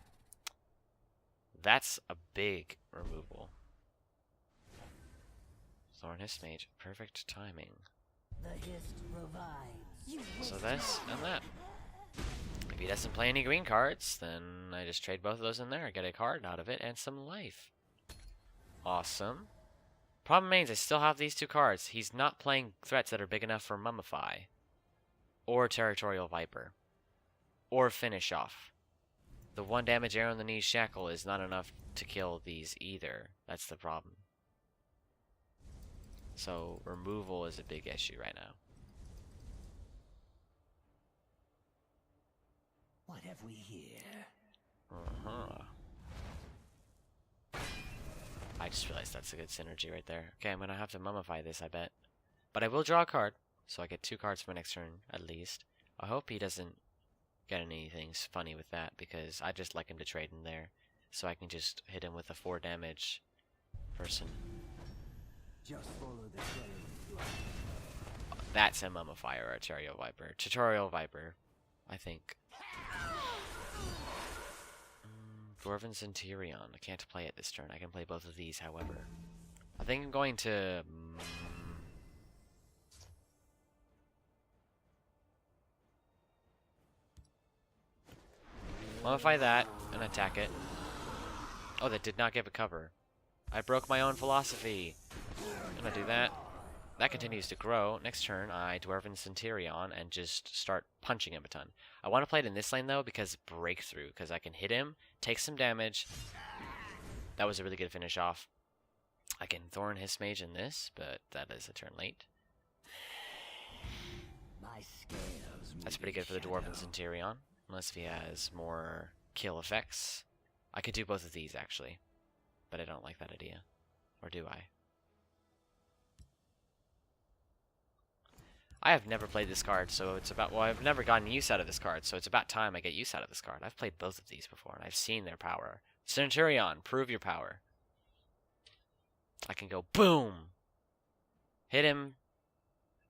That's a big removal. Thorn Hist Mage. Perfect timing. The hist revives. So this and that. If he doesn't play any green cards, then I just trade both of those in there. I get a card out of it and some life. Awesome. Problem means I still have these 2 cards. He's not playing threats that are big enough for Mummify. Or Territorial Viper. Or Finish Off. The 1 damage arrow in the knee shackle is not enough to kill these either. That's the problem. So removal is a big issue right now. What have we here? I just realized that's a good synergy right there. Okay, I'm going to have to mummify this, I bet. But I will draw a card, so I get 2 cards for my next turn, at least. I hope he doesn't get anything funny with that, because I just like him to trade in there, so I can just hit him with a 4 damage person. Just follow the trail. That's a Mummify or a Tutorial Viper. Tutorial Viper, I think. Dwarven Centurion. I can't play it this turn. I can play both of these, however. I think I'm going to... Mummify that and attack it. Oh, that did not give a cover. I broke my own philosophy. I'm gonna do that. That continues to grow. Next turn, I Dwarven Centurion and just start punching him a ton. I want to play it in this lane, though, because Breakthrough, because I can hit him, take some damage. That was a really good finish off. I can Thorn Hist Mage in this, but that is a turn late. My That's pretty good for the Dwarven Centurion, unless if he has more kill effects. I could do both of these, actually, but I don't like that idea. Or do I? I have never played this card, so it's about... Well, I've never gotten use out of this card, so it's about time I get use out of this card. I've played both of these before, and I've seen their power. Centurion, prove your power. I can go boom! Hit him,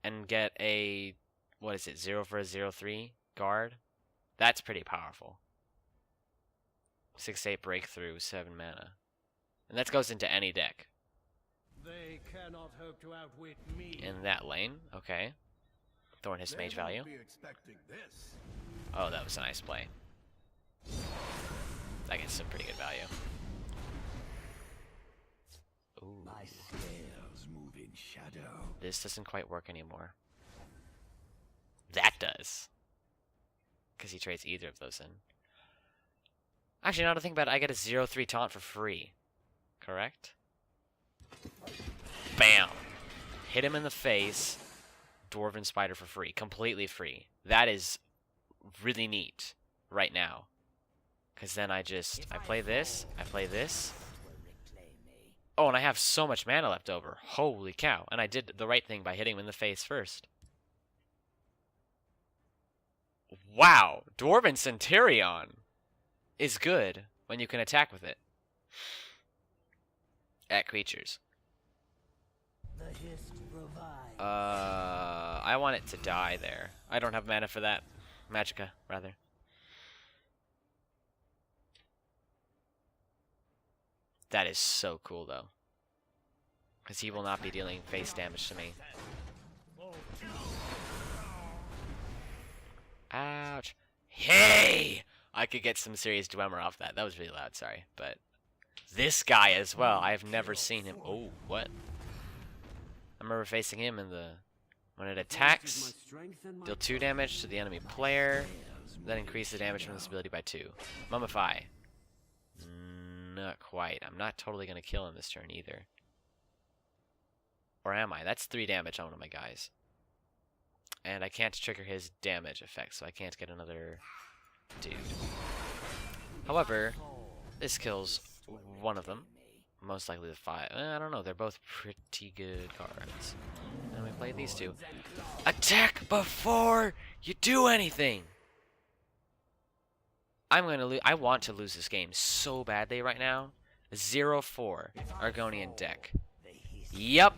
and get a... What is it, 0 for a 0/3 guard? That's pretty powerful. 6/8 breakthrough, 7 mana. And that goes into any deck. They cannot hope to outwit me. In that lane, okay. Thorn his mage value. Be expecting this. Oh, that was a nice play. That gets some pretty good value. Ooh. My scales move in shadow. This doesn't quite work anymore. That does. Because he trades either of those in. Actually, now to think about it, I get a 0/3 taunt for free. Correct? Bam! Hit him in the face. Dwarven Spider for free. Completely free. That is really neat right now. Because then I play this, I play this. Oh, and I have so much mana left over. Holy cow. And I did the right thing by hitting him in the face first. Wow! Dwarven Centurion is good when you can attack with it. At creatures. I want it to die there. I don't have mana for that. Magicka, rather. That is so cool, though. Because he will not be dealing face damage to me. Ouch. Hey! I could get some serious Dwemer off that. That was really loud, sorry. But this guy as well. I have never seen him. Oh, what? I remember facing him in the... When it attacks, deal 2 damage to the enemy player, then increase the damage from this ability by 2. Mummify. Not quite. I'm not totally going to kill him this turn either. Or am I? That's 3 damage on one of my guys. And I can't trigger his damage effect, so I can't get another dude. However, this kills one of them. Most likely the 5. I don't know. They're both pretty good cards. And we play these two. Attack before you do anything! I'm going to lose. I want to lose this game so badly right now. 0/4 Argonian deck. Yup.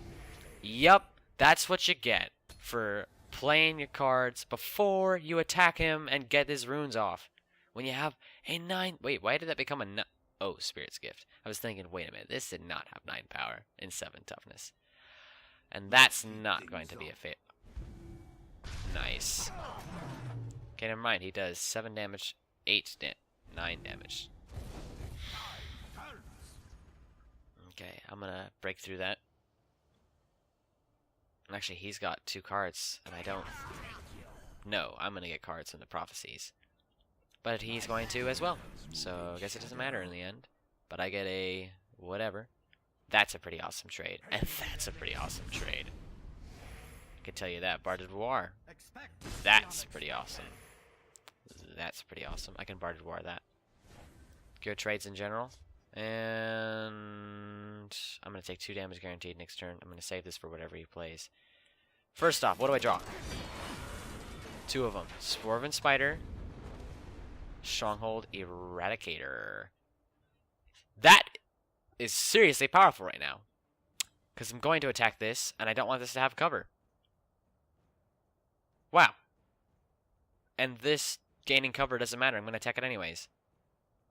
Yup. That's what you get for playing your cards before you attack him and get his runes off. When you have a 9... Wait, why did that become a... Oh, Spirit's Gift. I was thinking, wait a minute, this did not have 9 power and 7 toughness. And that's not going to be a fit. Nice. Okay, never mind. He does 7 damage, 9 damage. Okay, I'm gonna break through that. Actually, he's got 2 cards, and I don't... No, I'm gonna get cards from the Prophecies. But he's going to as well. So I guess it doesn't matter in the end. But I get a whatever. That's a pretty awesome trade. And that's a pretty awesome trade. I can tell you that. Bar de Devoir. That's pretty awesome. That's pretty awesome. I can Bar de Devoir that. Good trades in general. And I'm going to take 2 damage guaranteed next turn. I'm going to save this for whatever he plays. First off, what do I draw? 2 of them. Dwarven Spider. Stronghold Eradicator. That is seriously powerful right now. Because I'm going to attack this, and I don't want this to have cover. Wow. And this gaining cover doesn't matter. I'm going to attack it anyways.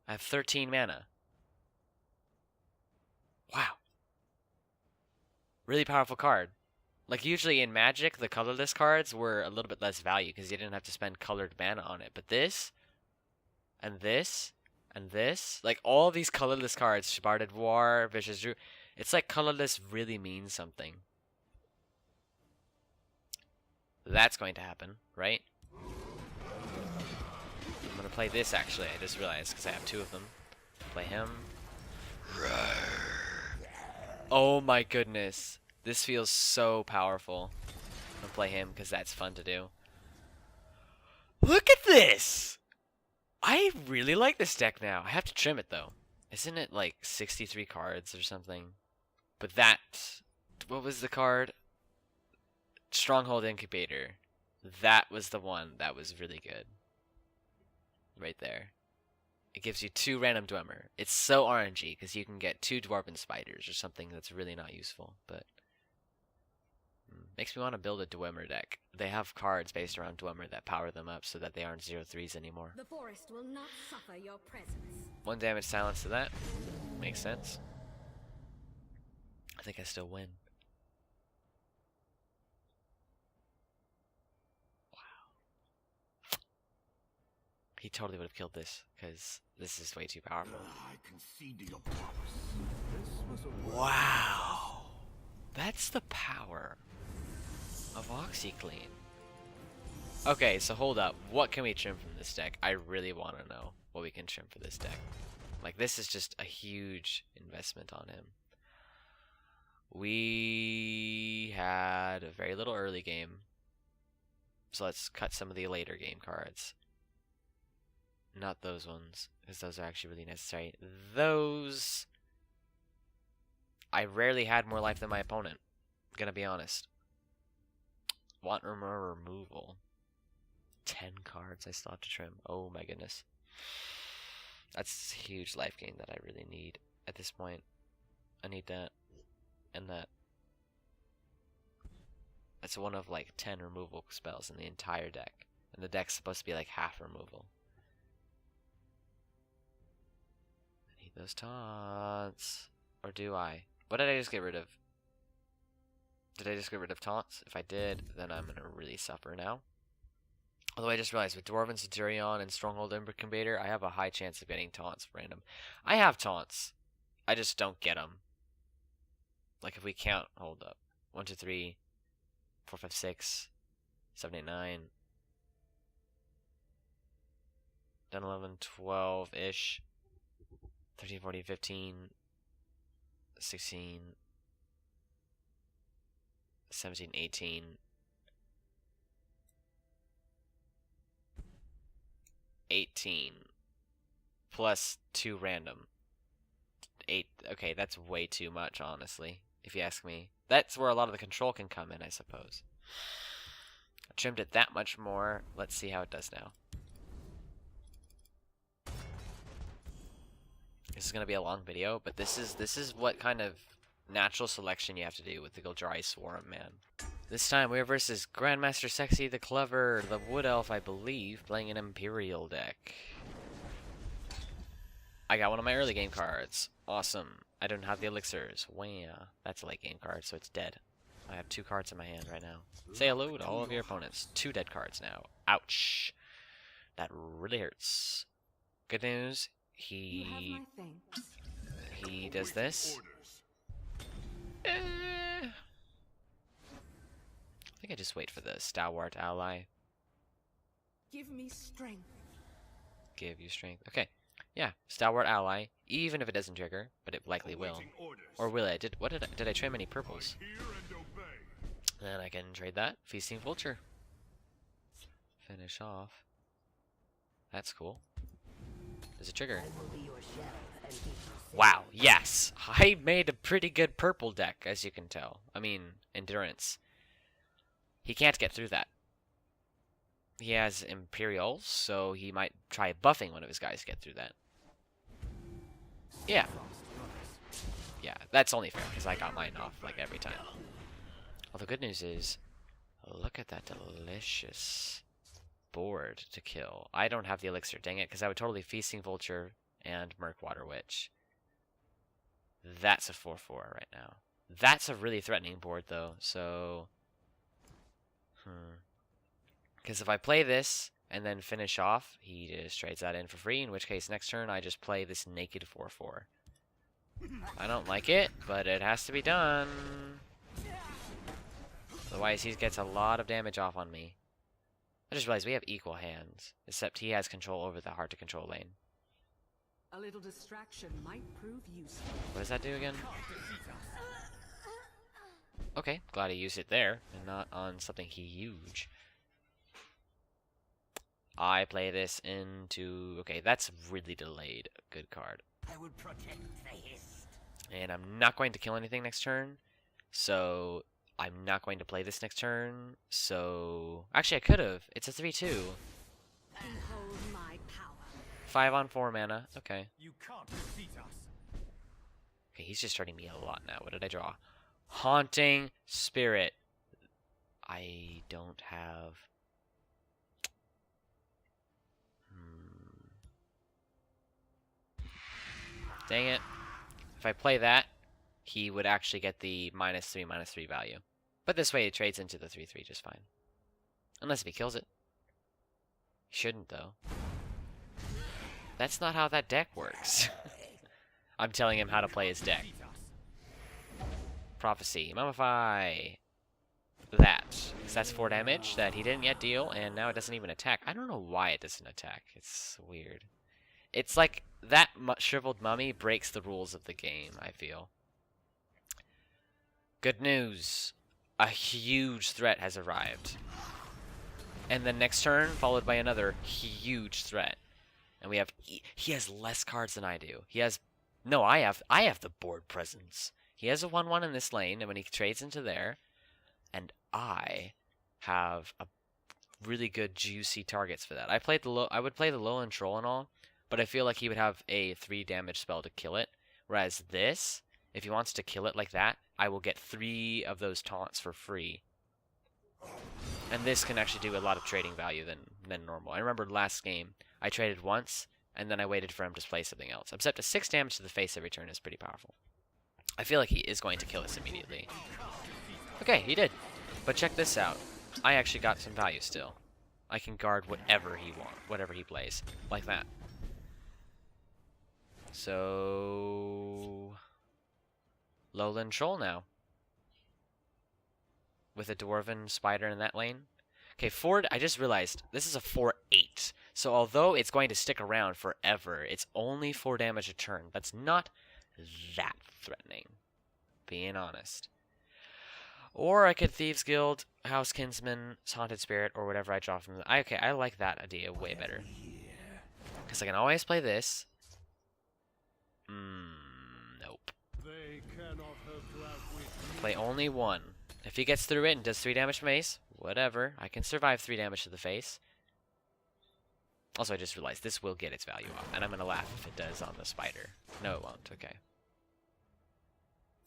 I have 13 mana. Wow. Really powerful card. Like, usually in Magic, the colorless cards were a little bit less value because you didn't have to spend colored mana on it. But this... And this, and this, like all these colorless cards, Bar de Devoir, Vicious Drew, it's like colorless really means something. That's going to happen, right? I'm going to play this actually, I just realized, because I have 2 of them. Play him. Oh my goodness. This feels so powerful. I'm going to play him because that's fun to do. Look at this! I really like this deck now. I have to trim it though. Isn't it like 63 cards or something? But that... What was the card? Stronghold Incubator. That was the one that was really good. Right there. It gives you 2 random Dwemer. It's so RNG because you can get 2 Dwarven Spiders or something that's really not useful, but makes me want to build a Dwemer deck. They have cards based around Dwemer that power them up so that they aren't 0/3s anymore. The forest will not suffer your presence. 1 damage silence to that. Makes sense. I think I still win. He totally would have killed this, because this is way too powerful. I concede to your promise. This was a Wow! That's the power of OxyClean. Okay, so hold up. What can we trim from this deck? I really want to know what we can trim for this deck. Like, this is just a huge investment on him. We had a very little early game. So let's cut some of the later game cards. Not those ones, because those are actually really necessary. Those... I rarely had more life than my opponent. Gonna be honest. Want more removal. 10 cards I still have to trim. Oh my goodness. That's a huge life gain that I really need at this point. I need that. And that. That's one of like 10 removal spells in the entire deck. And the deck's supposed to be like half removal. I need those taunts. Or do I? What did I just get rid of? Did I just get rid of taunts? If I did, then I'm gonna really suffer now. Although I just realized with Dwarven Centurion and Stronghold Incubator, I have a high chance of getting taunts random. I have taunts. I just don't get them. Like if we count, hold up. 1, 2, 3, 4, 5, 6, 7, 8, 9, 10, 11, 12-ish, 13, 14, 15, 16, 17, 18, 18, plus 2 random. 8, okay, that's way too much, honestly, if you ask me. That's where a lot of the control can come in, I suppose. I trimmed it that much more. Let's see how it does now. This is going to be a long video, but this is what kind of natural selection you have to do with the Golgari Swarm, man. This time we're versus Grandmaster Sexy the Clever, the Wood Elf, I believe, playing an Imperial deck. I got one of my early game cards. Awesome. I don't have the elixirs. Wow. That's a late game card, so it's dead. I have 2 cards in my hand right now. Say hello to all of your opponents. 2 dead cards now. Ouch. That really hurts. Good news. He does this. I think I just wait for the Stalwart Ally. Give me strength. Give you strength. Okay. Yeah, Stalwart Ally, even if it doesn't trigger, but it likely will. Or will it? Did I trim any purples? Then I can trade that. Feasting Vulture. Finish off. That's cool. There's a trigger. Wow, yes! I made a pretty good purple deck, as you can tell. I mean, Endurance. He can't get through that. He has Imperials, so he might try buffing one of his guys to get through that. Yeah. Yeah, that's only fair, because I got mine off, like, every time. Well, the good news is, look at that delicious board to kill. I don't have the elixir, dang it, because I would totally Feasting Vulture and Murkwater Witch. That's a 4-4 right now. That's a really threatening board, though, so... Because if I play this and then finish off, he just trades that in for free, in which case next turn I just play this naked 4-4. I don't like it, but it has to be done. Otherwise he gets a lot of damage off on me. I just realized we have equal hands, except he has control over the hard to control lane. A little distraction might prove useful. What does that do again? Okay, glad he used it there, and not on something huge. I play this into... Okay, that's really delayed. Good card. I will protect the hist. And I'm not going to kill anything next turn. So I'm not going to play this next turn. So... Actually, I could have. It's a 3-2. Behold my power. 5 on 4 mana. Okay. You can't defeat us. Okay, he's just hurting me a lot now. What did I draw? Haunting Spirit. I don't have... Dang it. If I play that, he would actually get the -3/-3 value. But this way it trades into the 3/3 just fine. Unless if he kills it. He shouldn't, though. That's not how that deck works. I'm telling him how to play his deck. Prophecy. Mummify. That. Because that's 4 damage that he didn't yet deal, and now it doesn't even attack. I don't know why it doesn't attack. It's weird. It's like that shriveled mummy breaks the rules of the game, I feel. Good news. A huge threat has arrived. And then next turn, followed by another huge threat. And we have... He has less cards than I do. He has... No, I have the board presence. He has a 1/1 in this lane, and when he trades into there, and I have a really good juicy targets for that. I would play the Lowland Troll and all, but I feel like he would have a 3 damage spell to kill it. Whereas this, if he wants to kill it like that, I will get 3 of those taunts for free. And this can actually do a lot of trading value than normal. I remember last game, I traded once, and then I waited for him to play something else. Except a 6 damage to the face every turn is pretty powerful. I feel like he is going to kill us immediately. Okay, he did. But check this out. I actually got some value still. I can guard whatever he plays. Like that. So... Lowland Troll now. With a Dwarven Spider in that lane. Okay, I just realized, this is a 4/8. So although it's going to stick around forever, it's only 4 damage a turn. That's not that threatening. Being honest. Or I could Thieves Guild, House Kinsman, Haunted Spirit, or whatever I draw from the... Okay, I like that idea way better. Because I can always play this. Nope. They cannot hope to outwit me. Play only 1. If he gets through it and does 3 damage to mace, whatever. I can survive 3 damage to the face. Also, I just realized this will get its value off, and I'm going to laugh if it does on the spider. No, it won't. Okay.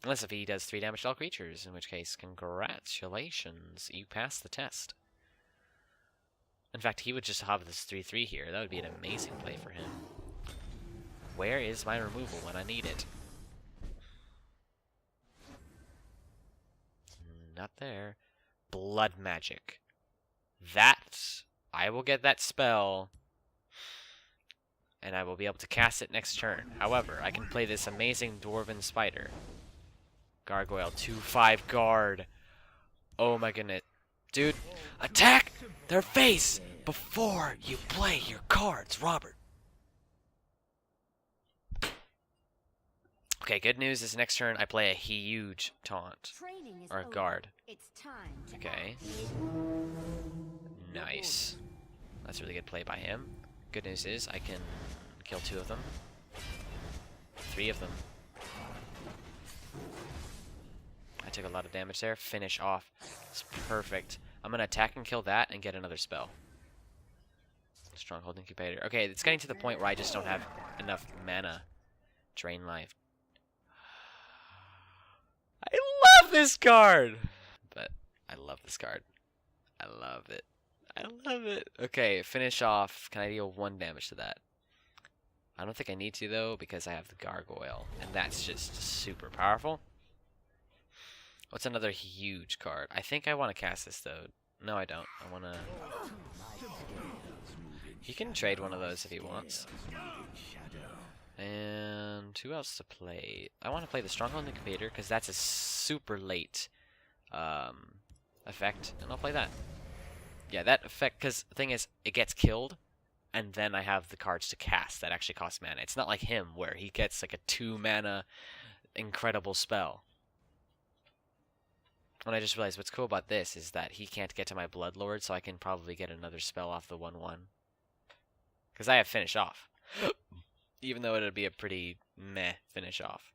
Unless if he does 3 damage to all creatures, in which case, congratulations. You passed the test. In fact, he would just have this 3/3 here. That would be an amazing play for him. Where is my removal when I need it? Not there. Blood magic. That, I will get that spell, and I will be able to cast it next turn. However, I can play this amazing Dwarven Spider. Gargoyle, 2/5 guard. Oh my goodness. Dude, attack their face before you play your cards, Robert. Okay, good news is next turn I play a huge taunt. Training is Or a over. guard. It's time to Okay. Nice. That's a really good play by him. Good news is I can kill 2 of them. 3 of them. I took a lot of damage there. Finish off. It's perfect. I'm going to attack and kill that and get another spell. Stronghold Incubator. Okay, it's getting to the point where I just don't have enough mana. Drain life. I love this card! But I love this card. I love it. I love it. Okay, finish off. Can I deal 1 damage to that? I don't think I need to, though, because I have the Gargoyle. And that's just super powerful. What's another huge card? I think I want to cast this, though. No, I don't. I want to... He can trade one of those if he wants. And who else to play? I want to play the Stronghold Incubator because that's a super late effect, and I'll play that. Yeah, that effect, because the thing is, it gets killed, and then I have the cards to cast that actually cost mana. It's not like him, where he gets like a 2 mana incredible spell. And I just realized what's cool about this is that he can't get to my Bloodlord, so I can probably get another spell off the 1/1. Because I have finish off. Even though it would be a pretty meh finish off.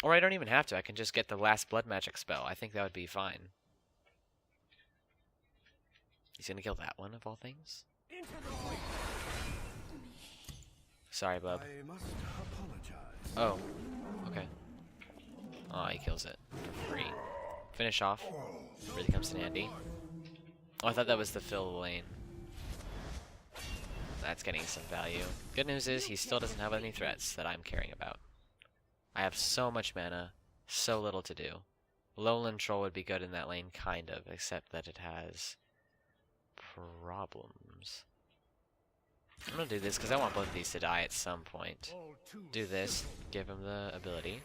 Or I don't even have to. I can just get the last blood magic spell. I think that would be fine. He's gonna kill that one of all things. Sorry, bub. I must apologize. Oh, okay. Oh, he kills it for free. Finish off. Really comes in handy. Oh, I thought that was the fill lane. That's getting some value. Good news is he still doesn't have any threats that I'm caring about. I have so much mana, so little to do. Lowland Troll would be good in that lane, kind of, except that it has problems. I'm gonna do this because I want both of these to die at some point. Do this, give him the ability.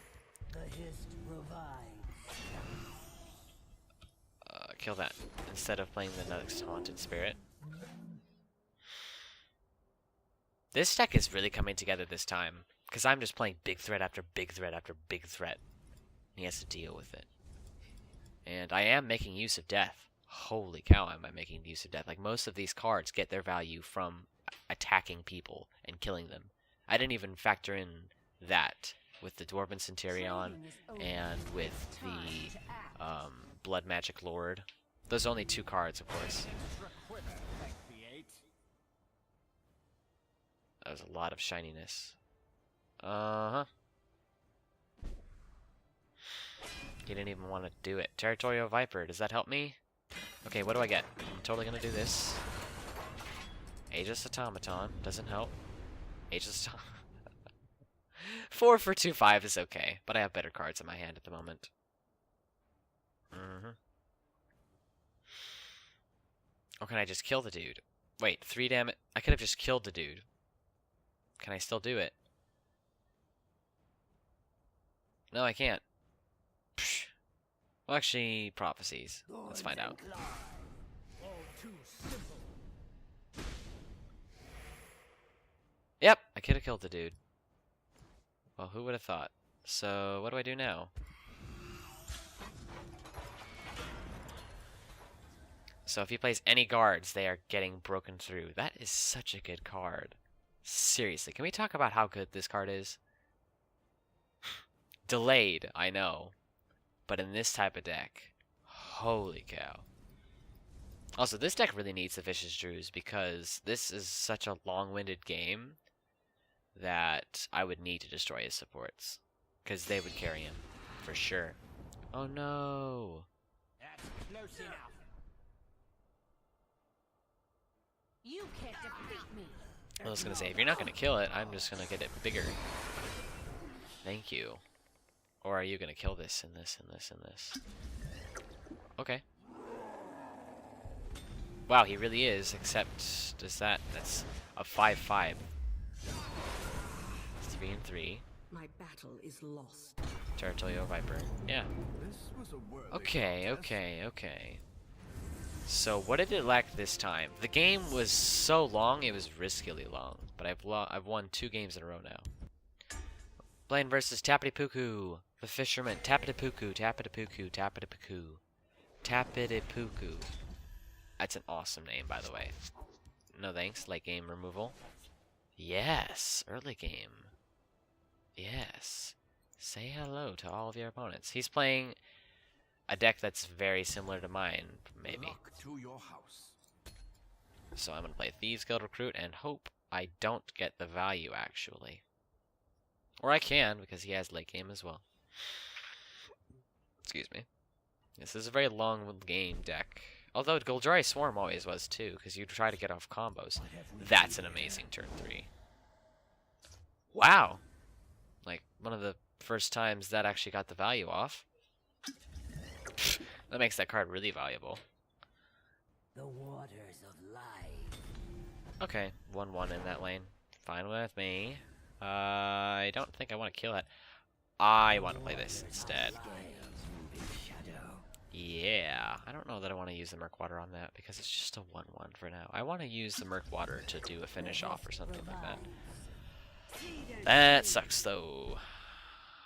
The hist provides. Kill that, instead of playing the next Haunted Spirit. This deck is really coming together this time, because I'm just playing big threat after big threat after big threat. He has to deal with it. And I am making use of death. Holy cow, am I making use of death. Like, most of these cards get their value from attacking people and killing them. I didn't even factor in that with the Dwarven Centurion and with the Blood Magic Lord. Those are only 2 cards, of course. That was a lot of shininess. Uh-huh. He didn't even want to do it. Territorial Viper, does that help me? Okay, what do I get? I'm totally gonna do this. Aegis Automaton, doesn't help. Aegis Automaton. 4 for 2/5 is okay, but I have better cards in my hand at the moment. Or can I just kill the dude? Wait, 3 damage. I could have just killed the dude. Can I still do it? No, I can't. Psh. Well, actually, prophecies. Let's find out. Yep, I could have killed the dude. Well, who would have thought? So, what do I do now? So if he plays any guards, they are getting broken through. That is such a good card. Seriously, can we talk about how good this card is? Delayed, I know. But in this type of deck, holy cow. Also, this deck really needs the Vicious Druids because this is such a long-winded game that I would need to destroy his supports. Because they would carry him, for sure. Oh no! That's close enough. You can't defeat me. I was gonna say, if you're not gonna kill it, I'm just gonna get it bigger. Thank you. Or are you gonna kill this and this and this and this? Okay. Wow, he really is, except that's a 5/5. 3 and 3. My battle is lost. Territorial Viper. Yeah. This was a worthy Okay, contest. okay. So what did it lack this time? The game was so long, it was riskily long. But I've won 2 games in a row now. Blaine versus Tapitipuku, the fisherman. Tapitipuku, Tapitipuku, Tapitipuku, Tapitipuku. That's an awesome name, by the way. No thanks. Late game removal. Yes, early game. Yes. Say hello to all of your opponents. He's playing a deck that's very similar to mine, maybe. Luck to your house. So I'm going to play Thieves Guild Recruit and hope I don't get the value, actually. Or I can, because he has late game as well. Excuse me. This is a very long game deck. Although Golgari Swarm always was too, because you try to get off combos. That's an amazing turn 3. Wow! Like, one of the first times that actually got the value off. That makes that card really valuable. The waters of life. Okay, 1/1 in that lane. Fine with me. I don't think I want to kill that. I want to play this instead. Yeah, I don't know that I want to use the Murkwater on that because it's just a 1/1 for now. I want to use the Murkwater to do a finish off or something like that. That sucks though.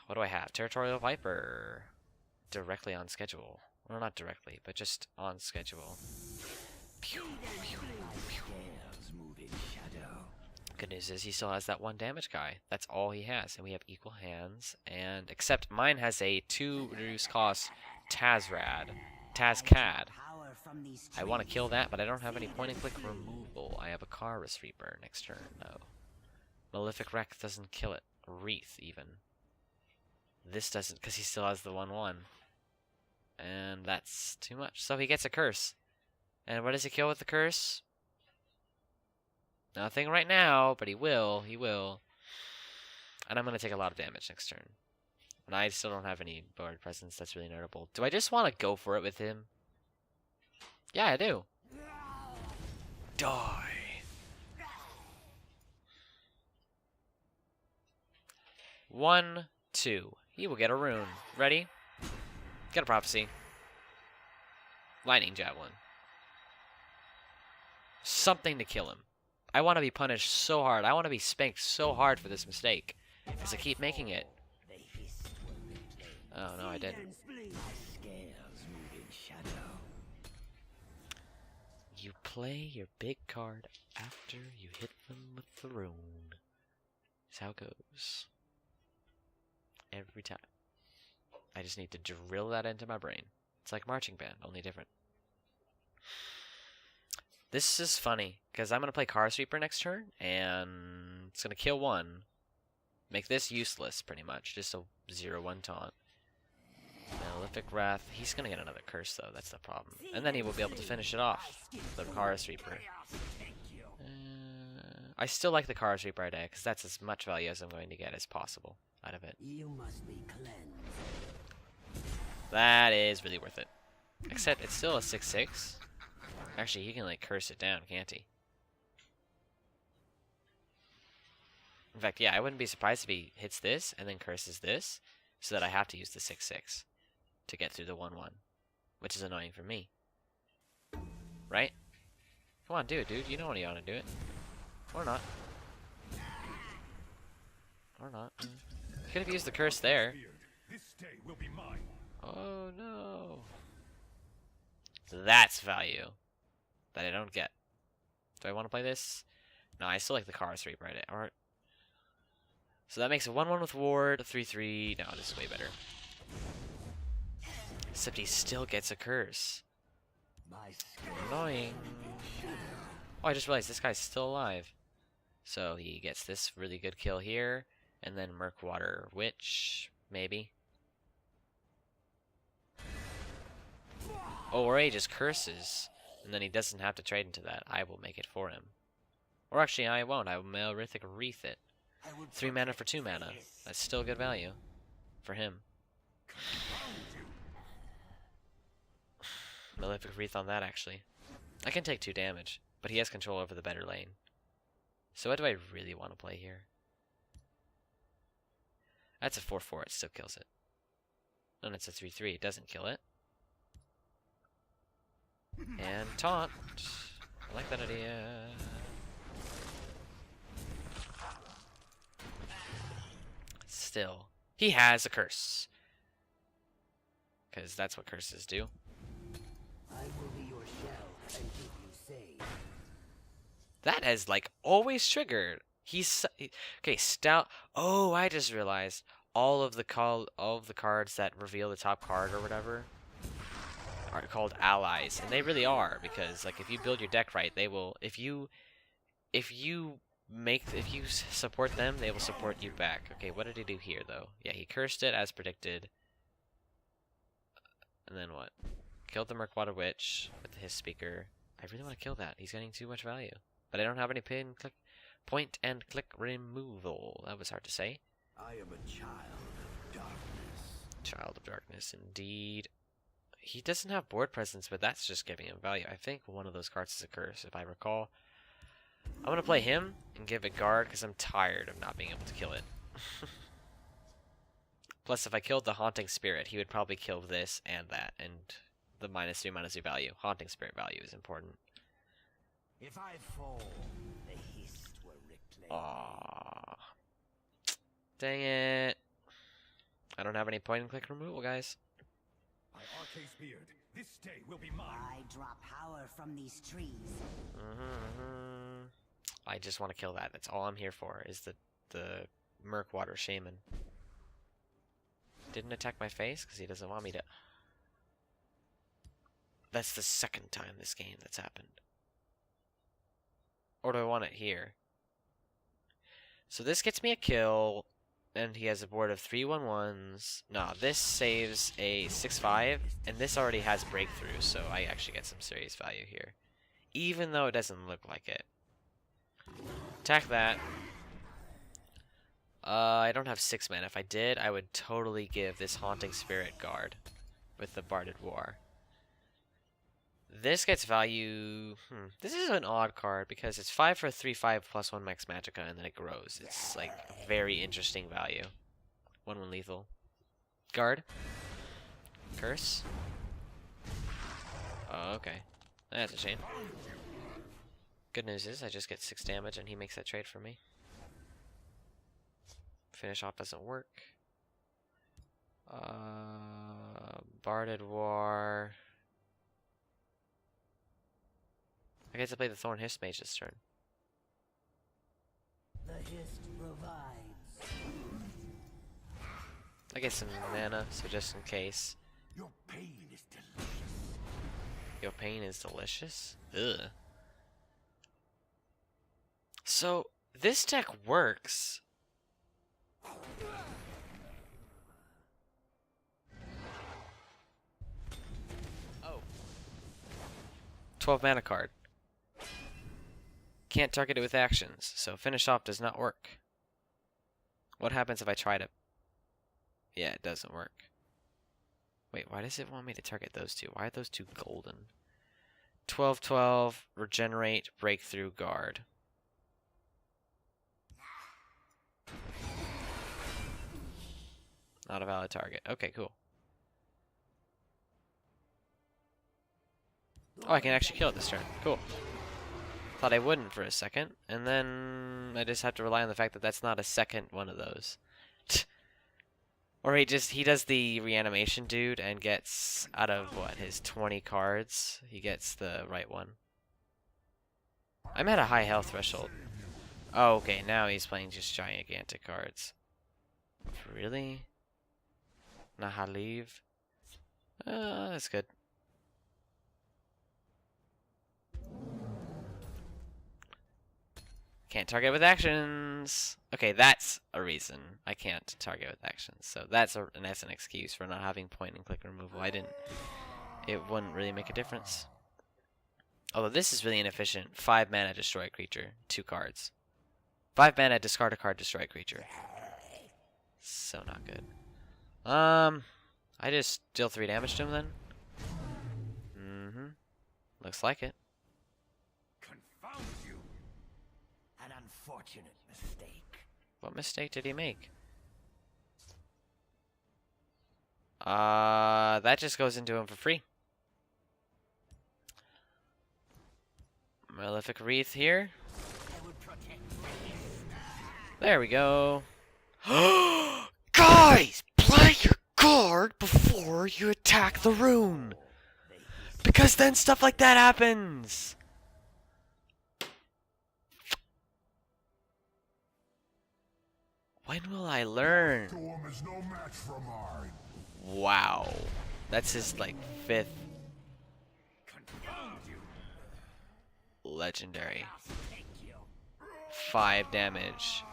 What do I have? Territorial Viper. Directly on schedule. Well, not directly, but just on schedule. Pew, pew, pew. Good news is he still has that 1 damage guy. That's all he has. And we have equal hands. And except mine has a 2 reduced cost Tazcad. I want to kill that, but I don't have any point and click removal. I have a Chorus Reaper next turn, though. Malefic Wreck doesn't kill it. Wreath, even. This doesn't, because he still has the 1/1. And that's too much. So he gets a curse. And what does he kill with the curse? Nothing right now, but he will. He will. And I'm going to take a lot of damage next turn. And I still don't have any board presence. That's really notable. Do I just want to go for it with him? Yeah, I do. Die. 1, 2. He will get a rune. Ready? Get a prophecy. Lightning Javelin. Something to kill him. I want to be punished so hard. I want to be spanked so hard for this mistake. Because I keep making it. Oh, no, I didn't. You play your big card after you hit them with the rune. That's how it goes. Every time. I just need to drill that into my brain. It's like marching band, only different. This is funny, because I'm going to play Chorus Reaper next turn, and it's going to kill 1. Make this useless, pretty much. Just a 0/1 taunt. Malefic Wrath. He's going to get another curse, though. That's the problem. And then he will be able to finish it off. The Chorus Reaper. I still like the Chorus Reaper idea, because that's as much value as I'm going to get as possible out of it. You must be cleansed. That is really worth it. Except it's still a 6/6. Actually, he can, like, curse it down, can't he? In fact, yeah, I wouldn't be surprised if he hits this and then curses this, so that I have to use the 6/6 to get through the 1/1, which is annoying for me. Right? Come on, do it, dude. You know when you want to do it. Or not. Or not. Could have used the curse there. This day will be mine. Oh, no. That's value that I don't get. Do I want to play this? No, I still like the Chorus Reaper. Right? So that makes a 1/1 with ward, a 3/3. No, this is way better. Except he still gets a curse. Annoying. Oh, I just realized this guy's still alive. So he gets this really good kill here, and then Murkwater Witch, maybe. Oh, or he just curses, and then he doesn't have to trade into that. I will make it for him. Or actually, I won't. I will Malefic Wreath it. 3 mana for 2 mana. That's still good value for him. Malefic Wreath on that, actually. I can take 2 damage, but he has control over the better lane. So what do I really want to play here? That's a 4/4. It still kills it. And it's a 3/3. It doesn't kill it. And taunt. I like that idea. Still, he has a curse. Because that's what curses do. I will be your shell and keep you safe. That has, like, always triggered. He's okay. Stout. Oh, I just realized all of the cards that reveal the top card or whatever are called allies, and they really are, because like if you build your deck right, they will. If you support them, they will support you back. Okay, what did he do here though? Yeah, he cursed it as predicted, and then what? Killed the Murkwater Witch with his speaker. I really want to kill that. He's getting too much value, but I don't have any point and click removal. That was hard to say. I am a child of darkness. Child of Darkness, indeed. He doesn't have board presence, but that's just giving him value. I think one of those cards is a curse, if I recall. I'm going to play him and give it guard, because I'm tired of not being able to kill it. Plus, if I killed the Haunting Spirit, he would probably kill this and that, and the -3/-2 value. Haunting Spirit value is important. If I fall, the hist will reclaim. Aww. Dang it. I don't have any point and click removal, guys. My arcane beard. This day will be mine. I draw power from these trees. I just want to kill that. That's all I'm here for, is the Murkwater Shaman. Didn't attack my face because he doesn't want me to. That's the second time this game that's happened. Or do I want it here? So this gets me a kill, and he has a board of 3/1/1s. No, this saves a 6/5, and this already has breakthrough, so I actually get some serious value here. Even though it doesn't look like it. Attack that. I don't have 6 mana. If I did, I would totally give this Haunting Spirit guard with the Barded War. This gets value. This is an odd card because it's 5 for 3/5 plus 1 max magicka, and then it grows. It's like very interesting value. 1/1 lethal. Guard. Curse. Oh, okay. That's a shame. Good news is I just get 6 damage and he makes that trade for me. Finish off doesn't work. Barded War. I get to play the Thorn Hist Mage this turn. The Hist provides. I get some mana, so just in case. Your pain is delicious. Your pain is delicious? Ugh. So, this deck works. Oh. 12 mana card. Can't target it with actions, so finish off does not work. What happens if I try to... Yeah, it doesn't work. Wait, why does it want me to target those two? Why are those two golden? 12/12, regenerate, breakthrough, guard. Not a valid target. Okay, cool. Oh, I can actually kill it this turn. Cool. Thought I wouldn't for a second, and then I just have to rely on the fact that that's not a second one of those. Or he does the reanimation dude and gets out of what, his 20 cards, he gets the right one. I'm at a high health threshold. Oh, okay, now he's playing just gigantic cards. Really? Nahaliv? That's good. Can't target with actions. Okay, that's a reason I can't target with actions. So that's an excuse for not having point and click removal. It wouldn't really make a difference. Although this is really inefficient. 5 mana destroy creature, 2 cards. 5 mana discard a card, destroy creature. So not good. I just deal 3 damage to him then. Looks like it. Confound you! An unfortunate mistake. What mistake did he make? That just goes into him for free. Malefic Wreath here. I would protect There we go. Guys, play your card before you attack the rune. Because then stuff like that happens. When will I learn? Storm is no match for mine. Wow. That's his, like, 5th Confound you! legendary. Thank you. 5 damage.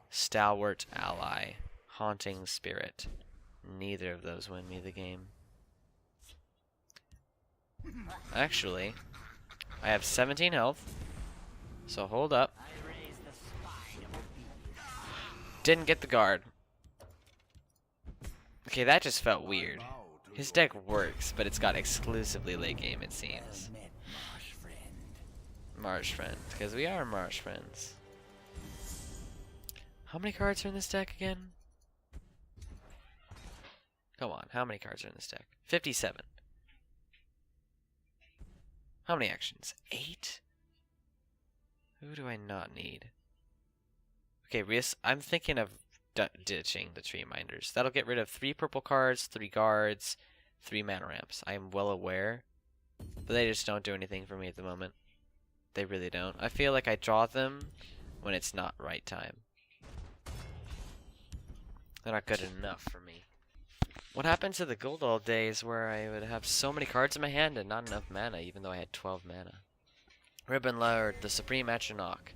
Stalwart Ally. Haunting Spirit. Neither of those win me the game. Actually, I have 17 health. So hold up. I raise the spine of obedience. Didn't get the guard. Okay, that just felt weird. His deck works, but it's got exclusively late game, it seems. Met, marsh friend. Marsh friend, because we are marsh friends. How many cards are in this deck again? Come on, how many cards are in this deck? 57. How many actions? 8? Who do I not need? Okay, I'm thinking of ditching the Tree Minders. That'll get rid of 3 purple cards, 3 guards, 3 mana ramps. I am well aware, but they just don't do anything for me at the moment. They really don't. I feel like I draw them when it's not right time. They're not good enough for me. What happened to the good old days where I would have so many cards in my hand and not enough mana, even though I had 12 mana? Ribbon Lord, the Supreme Atronach.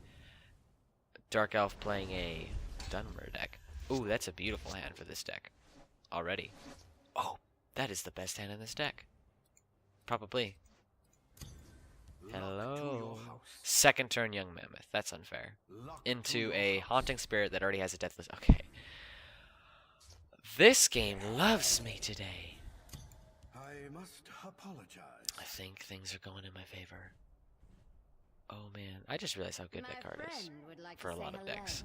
Dark Elf playing a Dunmer deck. Ooh, that's a beautiful hand for this deck. Already. Oh, that is the best hand in this deck. Probably. Hello. Second turn Young Mammoth. That's unfair. Into a Haunting Spirit that already has a Deathless. Okay. This game loves me today. I must apologize. I think things are going in my favor. Oh man, I just realized how good that card is for a lot of decks.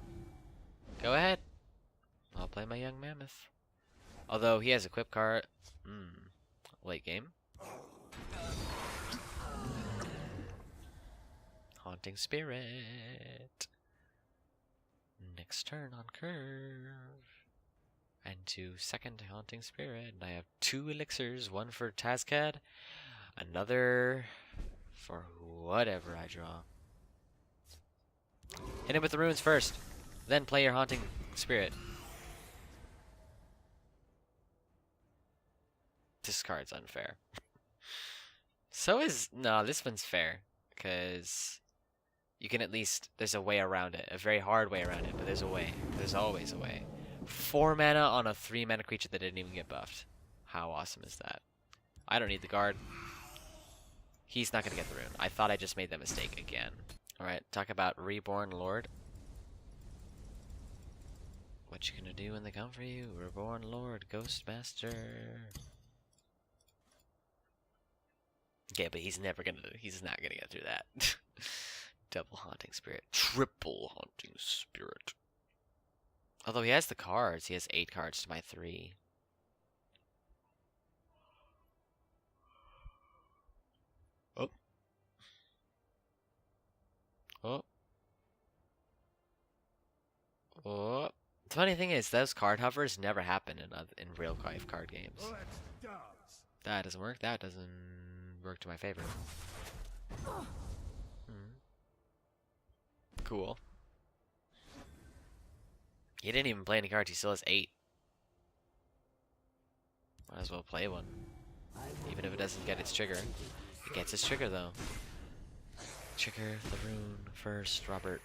Go ahead. I'll play my Young Mammoth. Although he has a equip card. Late game. Haunting Spirit. Next turn on curve. And to second Haunting Spirit. And I have 2 elixirs. One for Tazcad. Another for whatever I draw. Hit him with the runes first. Then play your Haunting Spirit. This card's unfair. So is... No, this one's fair. Because you can at least... There's a way around it. A very hard way around it, but there's a way. There's always a way. 4 mana on a 3 mana creature that didn't even get buffed. How awesome is that? I don't need the guard. He's not going to get the rune. I thought I just made that mistake again. Alright, talk about Reborn Lord. What you gonna do when they come for you? Reborn Lord, Ghost Master. Okay, but he's not gonna get through that. Double Haunting Spirit. Triple Haunting Spirit. Although he has the cards. He has 8 cards to my 3. Oh. Oh. Oh. The funny thing is, those card hovers never happen in real life card games. That doesn't work. That doesn't work to my favor. Cool. He didn't even play any cards. He still has 8. Might as well play one. Even if it doesn't get its trigger. It gets its trigger, though. Trigger the rune first, Robert.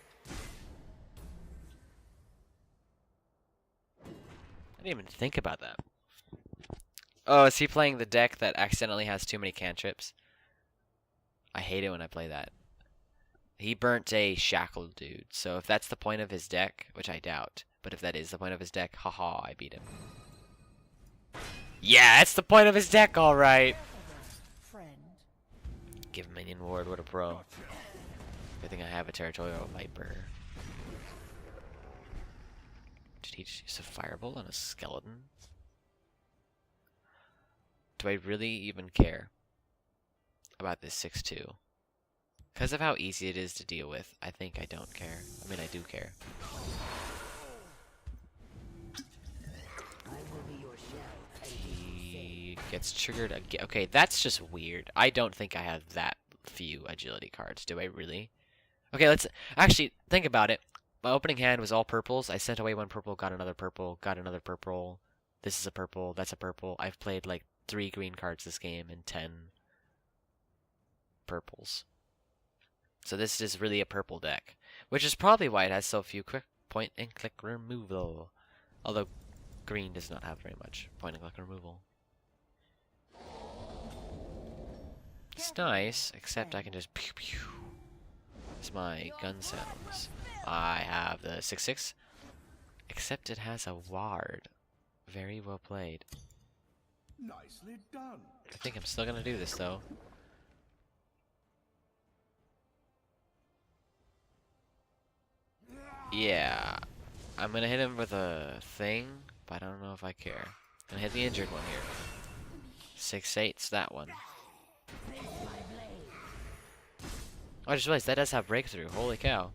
I didn't even think about that. Oh, is he playing the deck that accidentally has too many cantrips? I hate it when I play that. He burnt a Shackle dude, so if that's the point of his deck, which I doubt, but if that is the point of his deck, haha, I beat him. Yeah, that's the point of his deck, alright! Give him Minion Ward, what a pro. Good thing I have a Territorial Viper. Did he just use a Firebolt on a skeleton? Do I really even care about this 6-2? Because of how easy it is to deal with, I think I don't care. I mean, I do care. He gets triggered again. Okay, that's just weird. I don't think I have that few agility cards. Do I really? Okay, let's actually think about it. My opening hand was all purples. I sent away 1 purple, got another purple, got another purple. This is a purple, that's a purple. I've played like 3 green cards this game and 10 purples. So this is really a purple deck, which is probably why it has so few quick point and click removal. Although green does not have very much point and click removal. It's nice, except I can just pew pew. It's my gun sounds. I have the 6/6, except it has a ward. Very well played. Nicely done. I think I'm still gonna do this though. Yeah, I'm gonna hit him with a thing, but I don't know if I care. Gonna hit the injured one here. 6/8's that one. Oh, I just realized that does have breakthrough. Holy cow.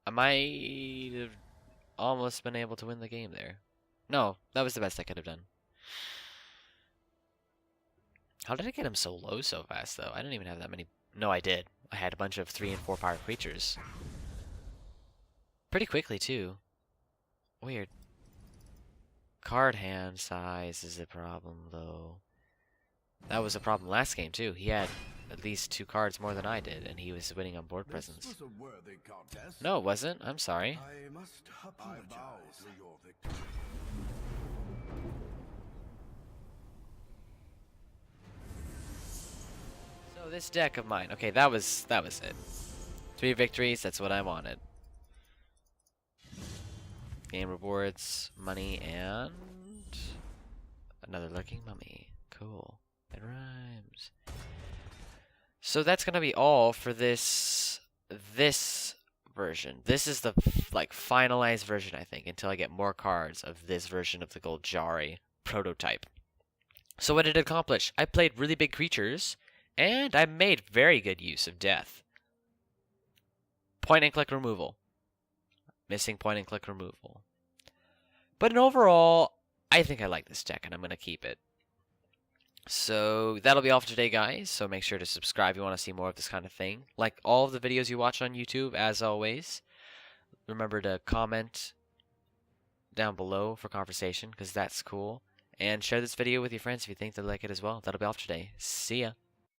I might have almost been able to win the game there. No, that was the best I could have done. How did I get him so low so fast, though? I didn't even have that many... No, I did. I had a bunch of 3 and 4 power creatures. Pretty quickly, too. Weird. Card hand size is a problem, though. That was a problem last game, too. He had at least 2 cards more than I did, and he was winning on board presence. This was a worthy contest. No, it wasn't. I'm sorry. I must apologize for your victory. So this deck of mine. Okay, that was it. 3 victories, that's what I wanted. Game rewards, money, and another lurking mummy. Cool. It rhymes. So that's gonna be all for this version. This is the like finalized version, I think, until I get more cards of this version of the Golgari prototype. So what did it accomplish? I played really big creatures, and I made very good use of death. Point and click removal. Missing point and click removal. But in overall, I think I like this deck, and I'm going to keep it. So that'll be all for today, guys. So make sure to subscribe if you want to see more of this kind of thing. Like all of the videos you watch on YouTube, as always. Remember to comment down below for conversation, because that's cool. And share this video with your friends if you think they'll like it as well. That'll be all for today. See ya.